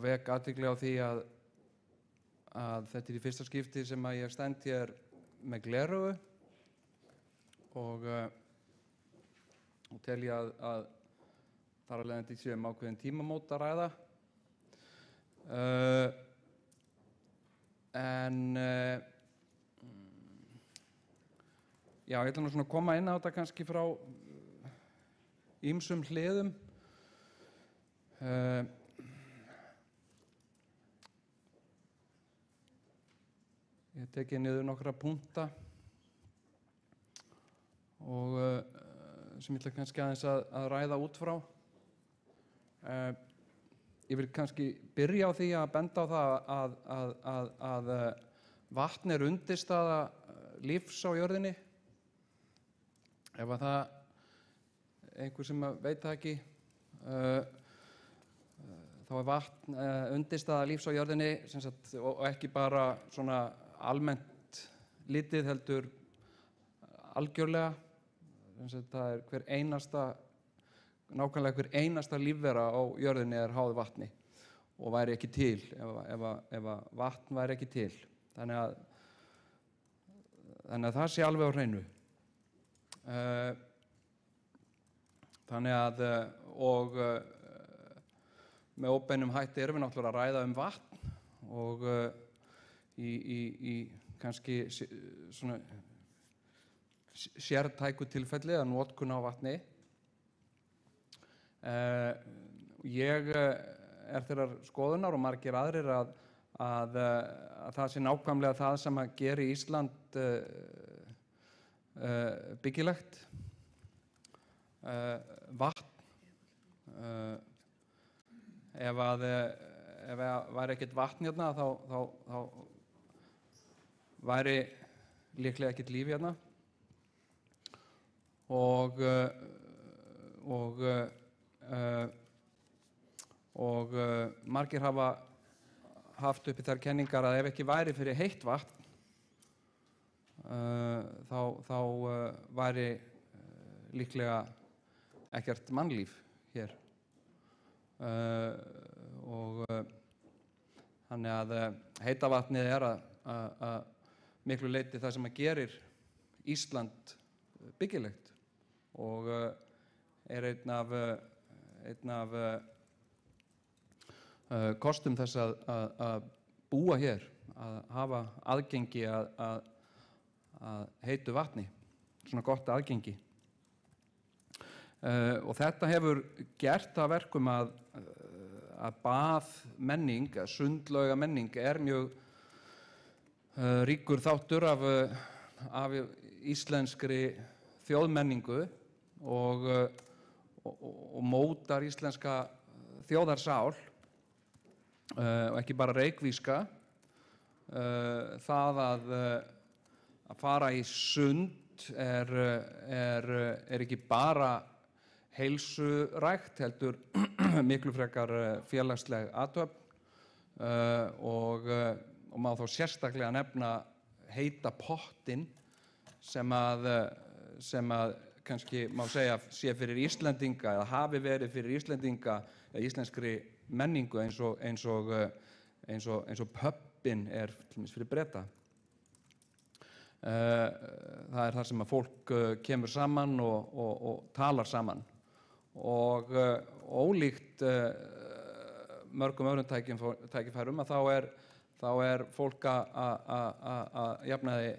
vek athygli á því að þetta er í fyrsta skipti sem að ég stend hér með gleraugu og tel ég að þar af leiðandi sé ákveðin tímamót að ræða. Já, ég ætla nú svona að koma inn á þetta kannski frá ýmsum hliðum. Ég tekið niður nokkra punkta og sem ég ætla kannski aðeins að ræða út frá. Ég vil kannski byrja á því að benda á það að vatn er undirstaða lífs á jörðinni. Ef að það, einhver sem veit það ekki, þá er vatn undirstaða lífs á jörðinni, sem sagt, og ekki bara svona almennt litið heldur algjörlega. Sem sagt, það er nákvæmlega hver einasta lífvera á jörðinni er háð vatni og væri ekki til ef vatn væri ekki til. Þannig að það sé alveg á hreinu. Þannig að með óbeinum hætti erum við náttúrulega að ræða vatn og í kannski svona sértæku tilfelli að notkun á vatni. Ég er þeirrar skoðunar og margir aðrir að það sé nákvæmlega það sem að geri Ísland byggilegt. Vatn. Ef væri ekkert vatn hérna þá væri líklega ekkert líf hérna. Og margir hafa haft uppi þær kenningar að ef ekki væri fyrir heitt vatn þá væri líklega ekkert mannlíf hér. Þannig að heita vatnið er að miklu leyti það sem að gerir Ísland byggilegt og er einn af kostum þess að búa hér, að hafa aðgengi að heitu vatni, svona gott aðgengi. Og þetta hefur gert að verkum að baðmenning, sundlauga menning er mjög ríkur þáttur af íslenskri þjóðmenningu og mótar íslenska þjóðarsál og ekki bara reykvíska. Það að fara í sund er ekki bara heilsurækt heldur miklu frekar félagsleg athöfn og má þá sérstaklega nefna heita pottinn sem að kannski má segja sé fyrir Íslendinga eða hafi verið fyrir Íslendinga eða íslenskri menningu eins og pöbbin er til dæmis fyrir Breta. Það er þar sem að fólk kemur saman og talar saman og ólíkt mörgum öðrum tækifærum að þá er fólk að jafnaði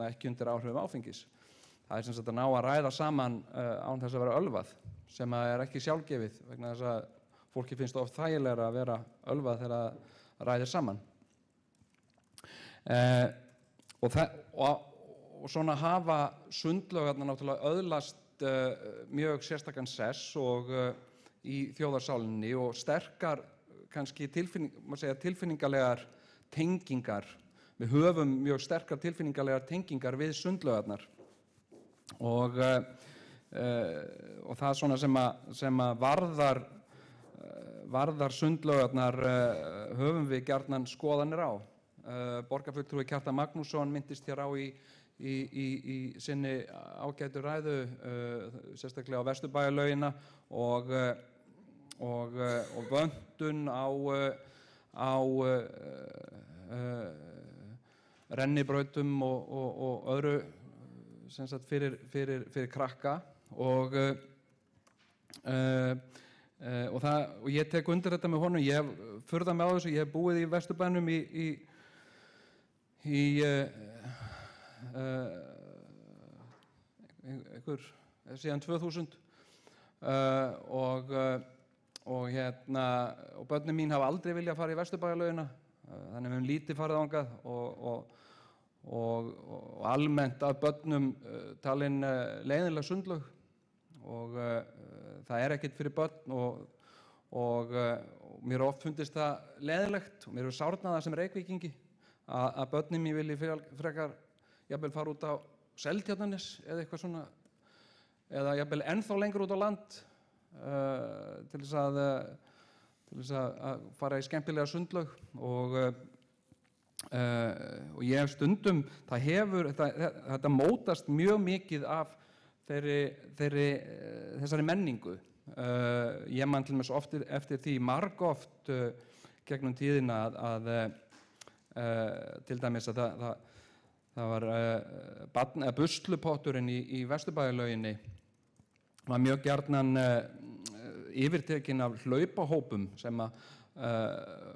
ekki undir áhrifum áfengis. Það er sem sagt að ná að ræða saman án þess að vera ölvað, sem er ekki sjálfgefið vegna þess að fólki finnst oft þægilegra að vera ölvað þegar það ræðir saman. Og svona hafa sundlaugarnar náttúrulega öðlast mjög sérstakan sess og í þjóðarsálinni og sterkar kannski tilfinningalegar tengingar. Við höfum mjög sterkar tilfinningalegar tengingar við sundlaugarnar og það svona sem að varðar sundlaugarnar höfum við gjarnan skoðanir á. Borgarfulltrúi Kjartan Magnússon minntist hér á í sinni ágætu ræðu, sérstaklega á Vesturbæjarlaugina og vöntun á rennibrautum og öðru sem sagt fyrir krakka og ég tek undir þetta með honum. Ég hef furðað mig á þessu, ég hef búið í Vesturbænum síðan 2000 og börnin mín hafa aldrei viljað fara í Vesturbæjarlaugina, þannig við höfum lítið farið þangað og almennt að börnum talin leiðinleg sundlaug og það ekkert fyrir börn og mér hefur oft fundist það leiðinlegt og mér hefur sárnað það sem Reykvíkingi að börnin mín vilji frekar jafnvel fara út á Seltjarnarnes eða eitthvað svona eða jafnvel ennþá lengur út á land til þess að fara í skemmtilega sundlaug og ég hef stundum þetta mótast mjög mikið af þessari menningu. Ég man til dæmis oft eftir því margoft gegnum tíðina að til dæmis að það var buslupotturinn í Vesturbæjarlauginni var mjög gjarnan yfirtekinn af hlaupahópum sem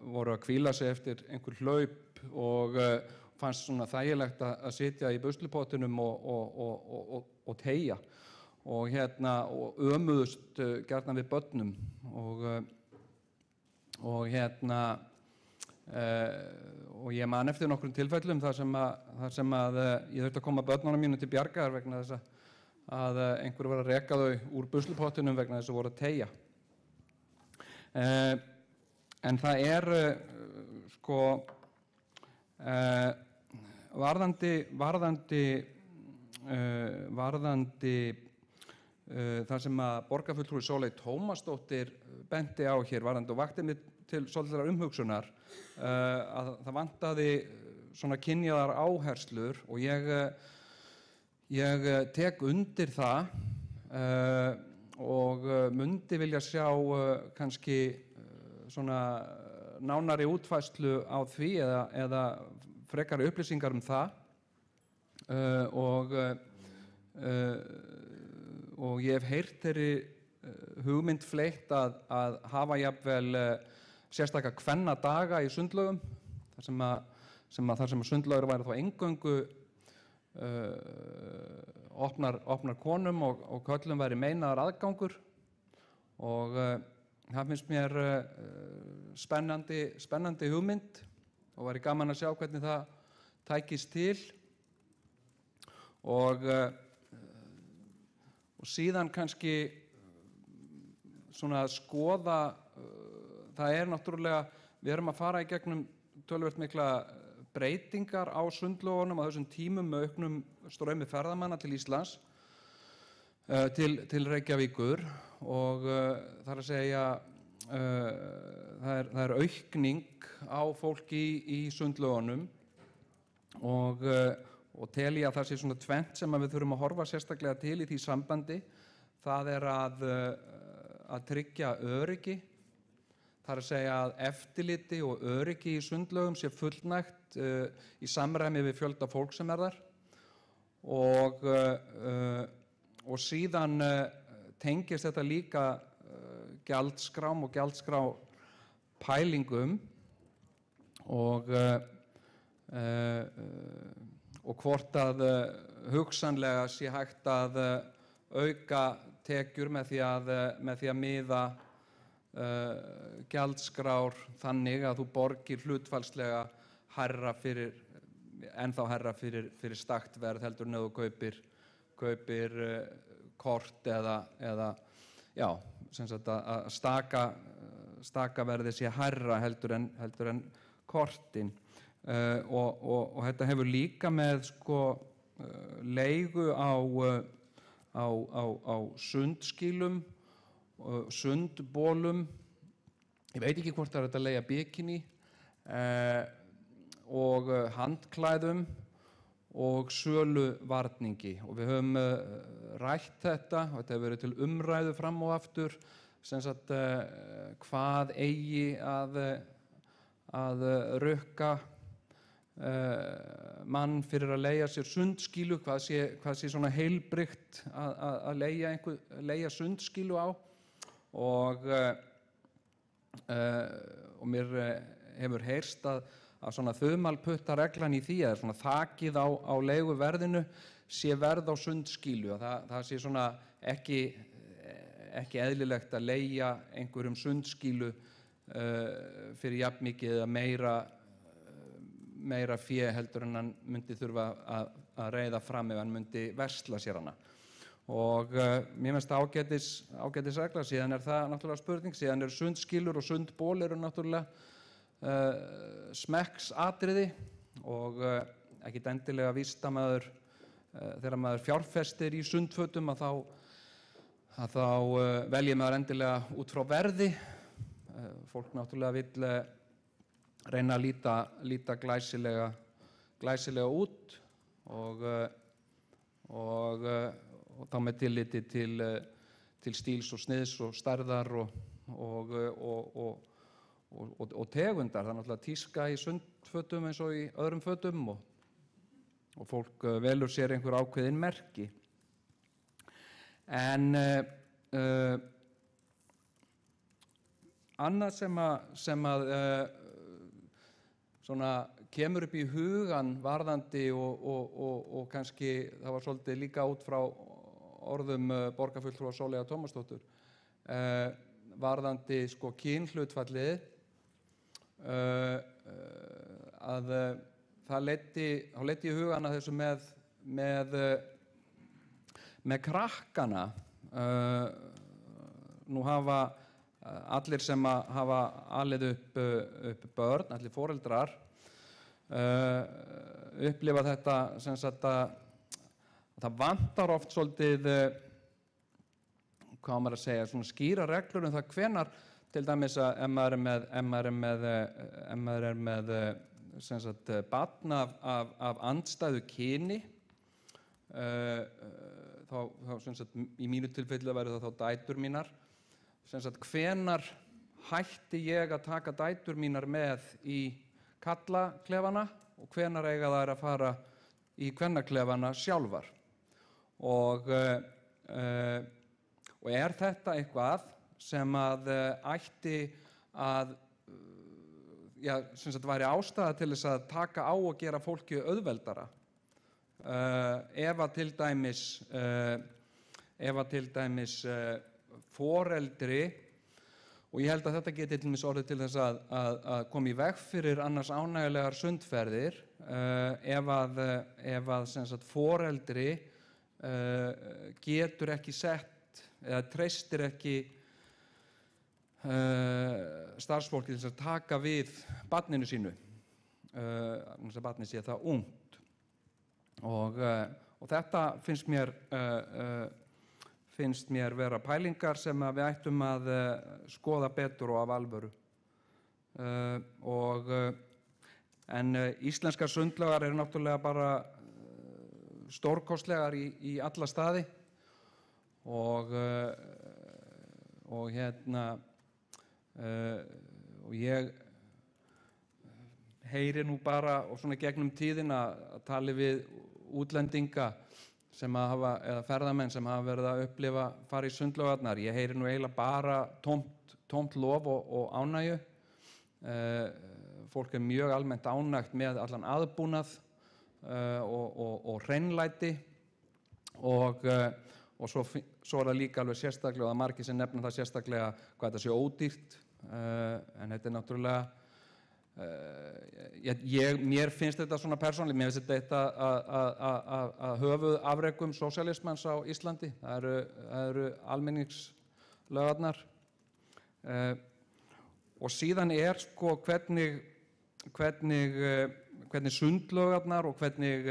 voru að hvíla sig eftir einhver hlaup og fannst svona þægilegt að sitja í buslupottinum og teygja og ömuðust gjarnan við börnum og ég man eftir nokkrum tilfellum þar sem að ég þurfti að koma börnunum mínu til bjargar vegna þess að einhver var að reka þau úr buslupottinum vegna þess að voru að teygja. En það varðandi það sem að borgarfulltrúi Sóley Tómasdóttir benti á hér varðandi og vakti mig til svolítið umhugsunar að það vantaði svona kynjaðar áherslur og ég tek undir það og mundi vilja sjá kannski svona nánari útfærslu á því eða frekari upplýsingar það og ég hef heyrt þeirri hugmynd fleytt að hafa jafnvel sérstaka kvennadaga í sundlaugum þar sem sundlaugur væri þá eingöngu opnar konum og körlum væri meinaður aðgangur og það finnst mér spennandi hugmynd og væri gaman að sjá hvernig það tækist til og síðan kannski svona að skoða það náttúrulega við erum að fara í gegnum töluvert mikla breytingar á sundlaugunum á þessum tímum með auknum straumi ferðamanna til Íslands til Reykjavíkur og það að segja það aukning á fólki í sundlaugunum og tel ég að það sé svona tvennt sem við þurfum að horfa sérstaklega til í því sambandi. Það að tryggja öryggi, það að segja að eftirliti og öryggi í sundlaugum sé fullnægt í samræmi við fjölda fólk sem þar og síðan tengist þetta líka gjaldskrám og gjaldskrápælingum og hvort að hugsanlega sé hægt að auka tekjur með því að miða gjaldskrár þannig að þú borgir hlutfallslega ennþá hærra fyrir stakt verð heldur en þú kaupir kort eða já, sem sagt að staka verði sé hærra heldur en kortin og þetta hefur líka með leigu á sundskýlum sundbolum ég veit ekki hvort það hægt að leigja bikini og handklæðum og söluvarningi og við höfum rætt þetta og þetta hefur verið til umræðu fram og aftur sem sagt hvað eigi að rukka mann fyrir að leigja sér sundskýlu, hvað sé svona heilbrigt að leigja sundskýlu á og mér hefur heyrst að svona þumalputtareglan í því að svona þakið á leiguverðinu sé verð á sundskýlu, að það sé svona ekki eðlilegt að leigja einhverjum sundskýlu fyrir jafnmikið eða meira fé heldur en hann myndi þurfa að reiða fram ef hann myndi versla sér hana. Og mér finnst það ágætis regla, síðan það náttúrulega spurning, síðan sundskýlur og sundból náttúrulega smekksatriði og ekkert endilega víst að maður þegar maður fjárfestir í sundfötum að þá velji maður endilega út frá verði. Fólk náttúrulega vill reyna að líta glæsilega út og þá með tilliti til stíls og sniðs og stærðar og tegundar. Það er náttúrulega tíska í sundfötum eins og í öðrum fötum og fólk velur sér einhver ákveðin merki. En annað sem svona kemur upp í hugan varðandi og kannski það var svolítið líka út frá orðum borgarfulltrúa Sóleyjar Tómasdóttur varðandi kynhlutfallið að það leiddi í hugan að þessu með krakkana. Nú hafa allir sem hafa alið upp börn, allir foreldrar upplifa þetta sem sagt að það vantar oft svolítið hvað maður að segja, svona skýra reglur það hvenær til dæmis að ef maður er með sem sagt barn af andstæðu kyni þá sem sagt í mínu tilfelli væru það þá dætur mínar sem sagt hvenær hætti ég að taka dætur mínar með í karlaklefana og hvenær eiga þær að fara í kvennaklefana sjálfar og þetta eitthvað sem að ætti að sem sagt væri ástæða til þess að taka á og gera fólki auðveldara ef að til dæmis foreldri og ég held að þetta geti til dæmis orðið til þess að koma í veg fyrir annars ánægjulegar sundferðir ef að sem sagt foreldri getur ekki sett eða treystir ekki starfsfólki til að taka við barninu sínu þess að barnið sé það ungt og þetta finnst mér vera pælingar sem við ættum að skoða betur og af alvöru en íslenskar sundlaugar eru náttúrulega bara stórkostlegar í alla staði og ég heyri nú bara og svona gegnum tíðina að tali við útlendinga sem hafa, eða ferðamenn sem hafa verið að upplifa fara í sundlaugarnar. Ég heyri nú eiginlega bara tómt lof og ánægju. Fólk mjög almennt ánægt með allan aðbúnað og hreinlæti og svo það líka alveg sérstaklega og það margir sem nefna það sérstaklega hvað þetta sé ódýrt en þetta náttúrulega mér finnst þetta svona persónulega, mér finnst þetta að höfuðafrekum sósíalismans á Íslandi. Það eru almenningslaugarnar og síðan hvernig sundlaugarnar og hvernig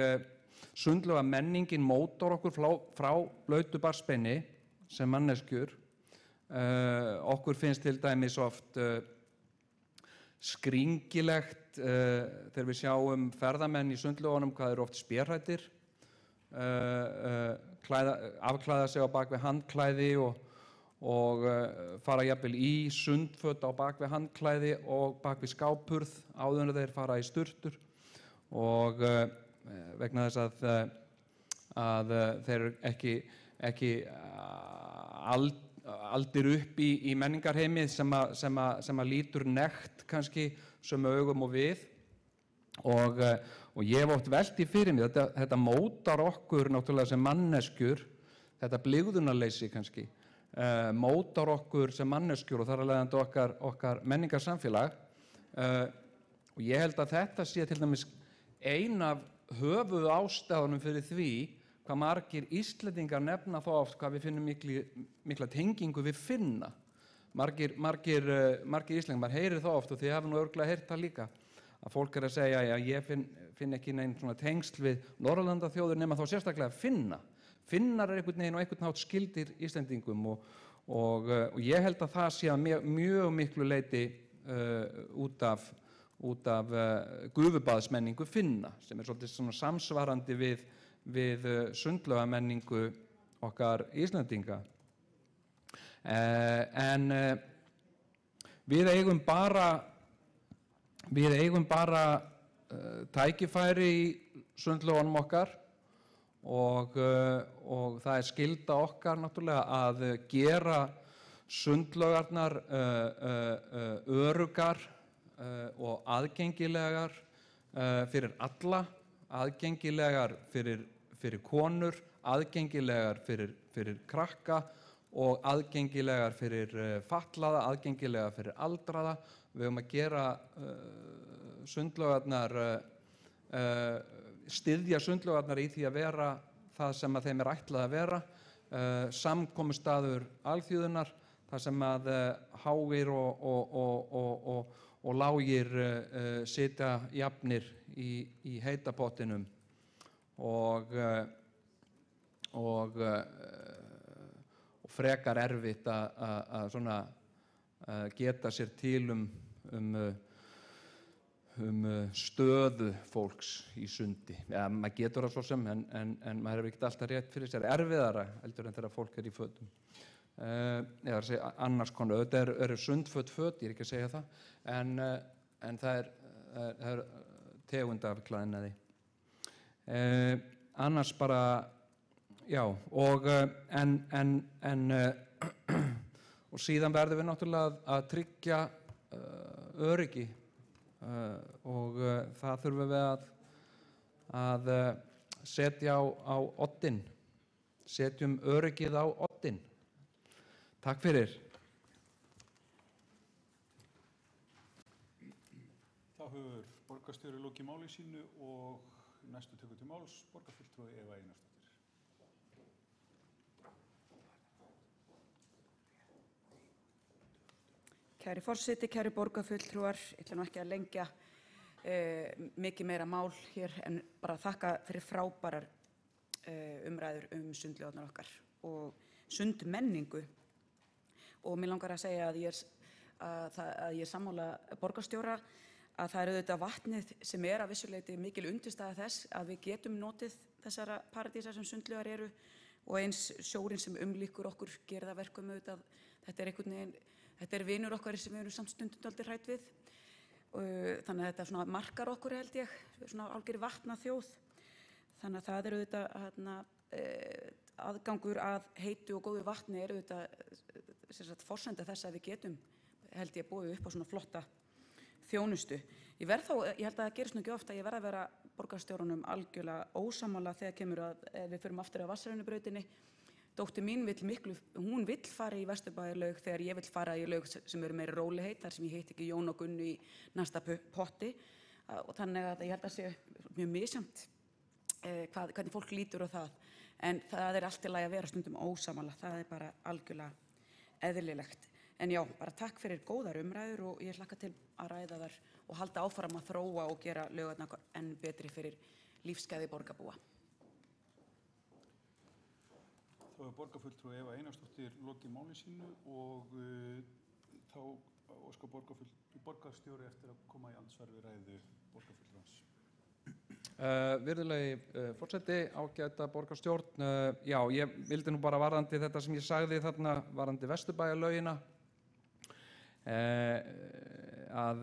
sundlaugamenningin mótar okkur frá blautu barnsbeini sem manneskjur. Okkur finnst til dæmis oft skringilegt eðlilegt þegar við sjáum ferðamenn í sundlaugunum hvað eru oft spérhræddir, afklæða sig á bak við handklæði og fara jafnvel í sundföt á bak við handklæði og bak við skápurð áður en þeir fara í sturtur, og vegna þess að þeir eru ekki aldir upp í menningarheimið sem að lítur nekt kannski sömu augum og við, og ég hef oft velt því fyrir mér, þetta mótar okkur náttúrulega sem manneskjur, þetta blygðunarleysi kannski, mótar okkur sem manneskjur og þar af leiðandi okkar menningarsamfélag, og ég held að þetta sé til dæmis ein af höfuð ástæðunum fyrir því hvað margir Íslendingar nefna þá oft hvað við finnum mikla tengingu við Finna. Margir Íslendingar, maður heyrir þá oft, og þið hafa nú örugglega heyrt það líka, að fólk er að segja að ég finn ekki neinn svona tengsl við Norðurlandaþjóðir nema þá sérstaklega Finna. Finnar einhvern veginn og einhvern hátt skyldir Íslendingum, og ég held að það sé að mjög miklu leyti út af gufubaðsmenningu Finna, sem er svolítið svona samsvarandi við sundlaugamenningu okkar Íslendinga. En við eigum bara tækifæri í sundlaugunum okkar, og það er skylda okkar náttúrulega að gera sundlaugarnar öruggar og aðgengilegar fyrir alla, aðgengilegar fyrir konur, aðgengilegar fyrir krakka og aðgengilegar fyrir fatlaða, aðgengilegar fyrir aldraða. Við höfum að gera sundlaugarnar, styðja sundlaugarnar í því að vera það sem að þeim er ætlað að vera, samkomustaður alþýðunnar, þar sem að háir og lágir sitja jafnir í heita pottinum, og frekar erfitt að svona geta sér til stöðu fólks í sundi. Ja, maður getur það svo sem, en maður hefur ekkert alltaf rétt fyrir sér, erfiðara heldur en þegar fólk er í fötum. Eða að segja annars konar, þetta eru sundföt, ég er ekki að segja það, en það er tegund af klæðnaði. Annars bara, já, og síðan verðum við náttúrulega að tryggja öryggi, og það þurfum við að setja á oddinn, setjum öryggið á oddinn. Takk fyrir. Þá hefur borgarstjóri lokið máli sínu og næstu tekur til máls borgarfulltrúi Eva Einarsdóttir. Kæri forseti, kæri borgarfulltrúar, ég ætla nú ekki að lengja mikið meira mál hér en bara þakka fyrir frábærar umræður sundlaugarnar okkar og sundmenningu. Og mér langar að segja að ég er sammála borgarstjóra að það er auðvitað vatnið sem er að vissu leyti mikil undirstaða þess að við getum notið þessara paradísar sem sundlaugar eru, og eins sjórinn sem umlíkur okkur gerir það verkum auðvitað. Þetta er einhvern veginn, þetta er vinur okkar sem við erum samt stundum dálítið hrædd við. Þannig að þetta svona markar okkur, held ég, svona algjör vatnaþjóð. Þannig að það er auðvitað aðgangur að heitu og góðu vatni er auðvitað forsenda þess að við getum, held ég, búið upp á svona flotta þjónustu. Ég held að það gerist nú ekki ofta að ég verð að vera borgarstjórunum algjörlega ósammála þegar kemur að við förum aftur á Vatnsrennubrautinni. Dóttir mín hún vill fara í Vesturbæjarlaug þegar ég vill fara í laug sem eru meiri rólegheit, þar sem ég heiti ekki Jón og Gunnu í næsta potti, og þannig að ég held að sé mjög misjafnt hvernig fólk lítur á það, en það er allt í lagi að vera stundum ósammála, það er bara algjörlega eðlilegt. En já, bara takk fyrir góðar umræður og ég hlakka til að ræða þar og halda áfram að þróa og gera laugarnar enn betri fyrir lífsgæði borgarbúa. Þá hefur borgarfulltrúi Eva Einarsdóttir lokið máli sínu og þá óska óska borgarstjóri eftir að koma í andsvar við ræðu borgarfulltrúans. Virðulegi forseti, ágæta borgarstjórn, já, ég vildi nú bara varðandi þetta sem ég sagði þarna, varðandi Vesturbæjarlaugina, að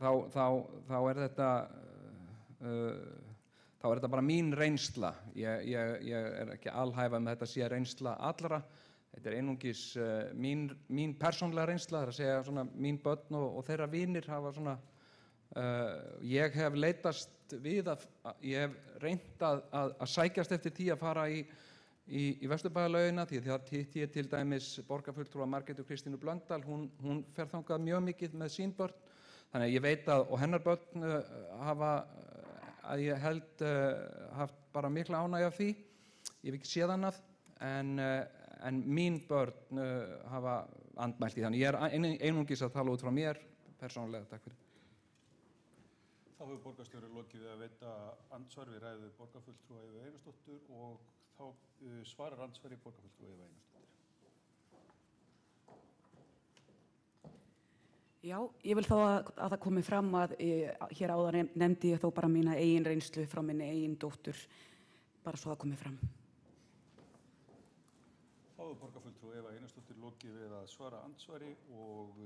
þá er þetta bara mín reynsla. Ég er ekki alhæfa með þetta sé reynsla allra. Þetta er einungis mín persónlega reynsla, það er að segja svona mín börn og þeirra vinir hafa svona, ég hef leitast við ég hef reynt að sækjast eftir því að fara í Vesturbæjarlaugina, því að hitti ég til dæmis borgarfulltrúa Margréti Kristínu Blöndal, hún fer þangað mjög mikið með sín börn, þannig að ég veit að, og hennar börn hafa, að ég held, haft bara mikla ánægju af því, ég hef ekki séð annað, en mín börn hafa andmælt í, þannig ég er einungis að tala út frá mér persónulega. Takk fyrir. Þá hefur borgarstjóri lokið við að veita andsvar við ræðu borgarfulltrúa Evu Einarsdóttur og þá svarar andsvari borgarfulltrúa Eva Einarsdóttir. Já, ég vil þá að það komi fram að hér áðan nefndi ég þó bara mína eigin reynslu frá minni eigin dóttur, bara svo það komi fram. Þá hefur borgarfulltrúa Eva Einarsdóttir lokið við að svara andsvari og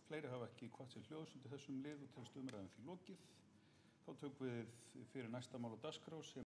fleiri hafa ekki hvatt sér hljóðs undir þessum lið og telst umræðan því lokið. Þá tökum við fyrir næsta mál á dagskrá sem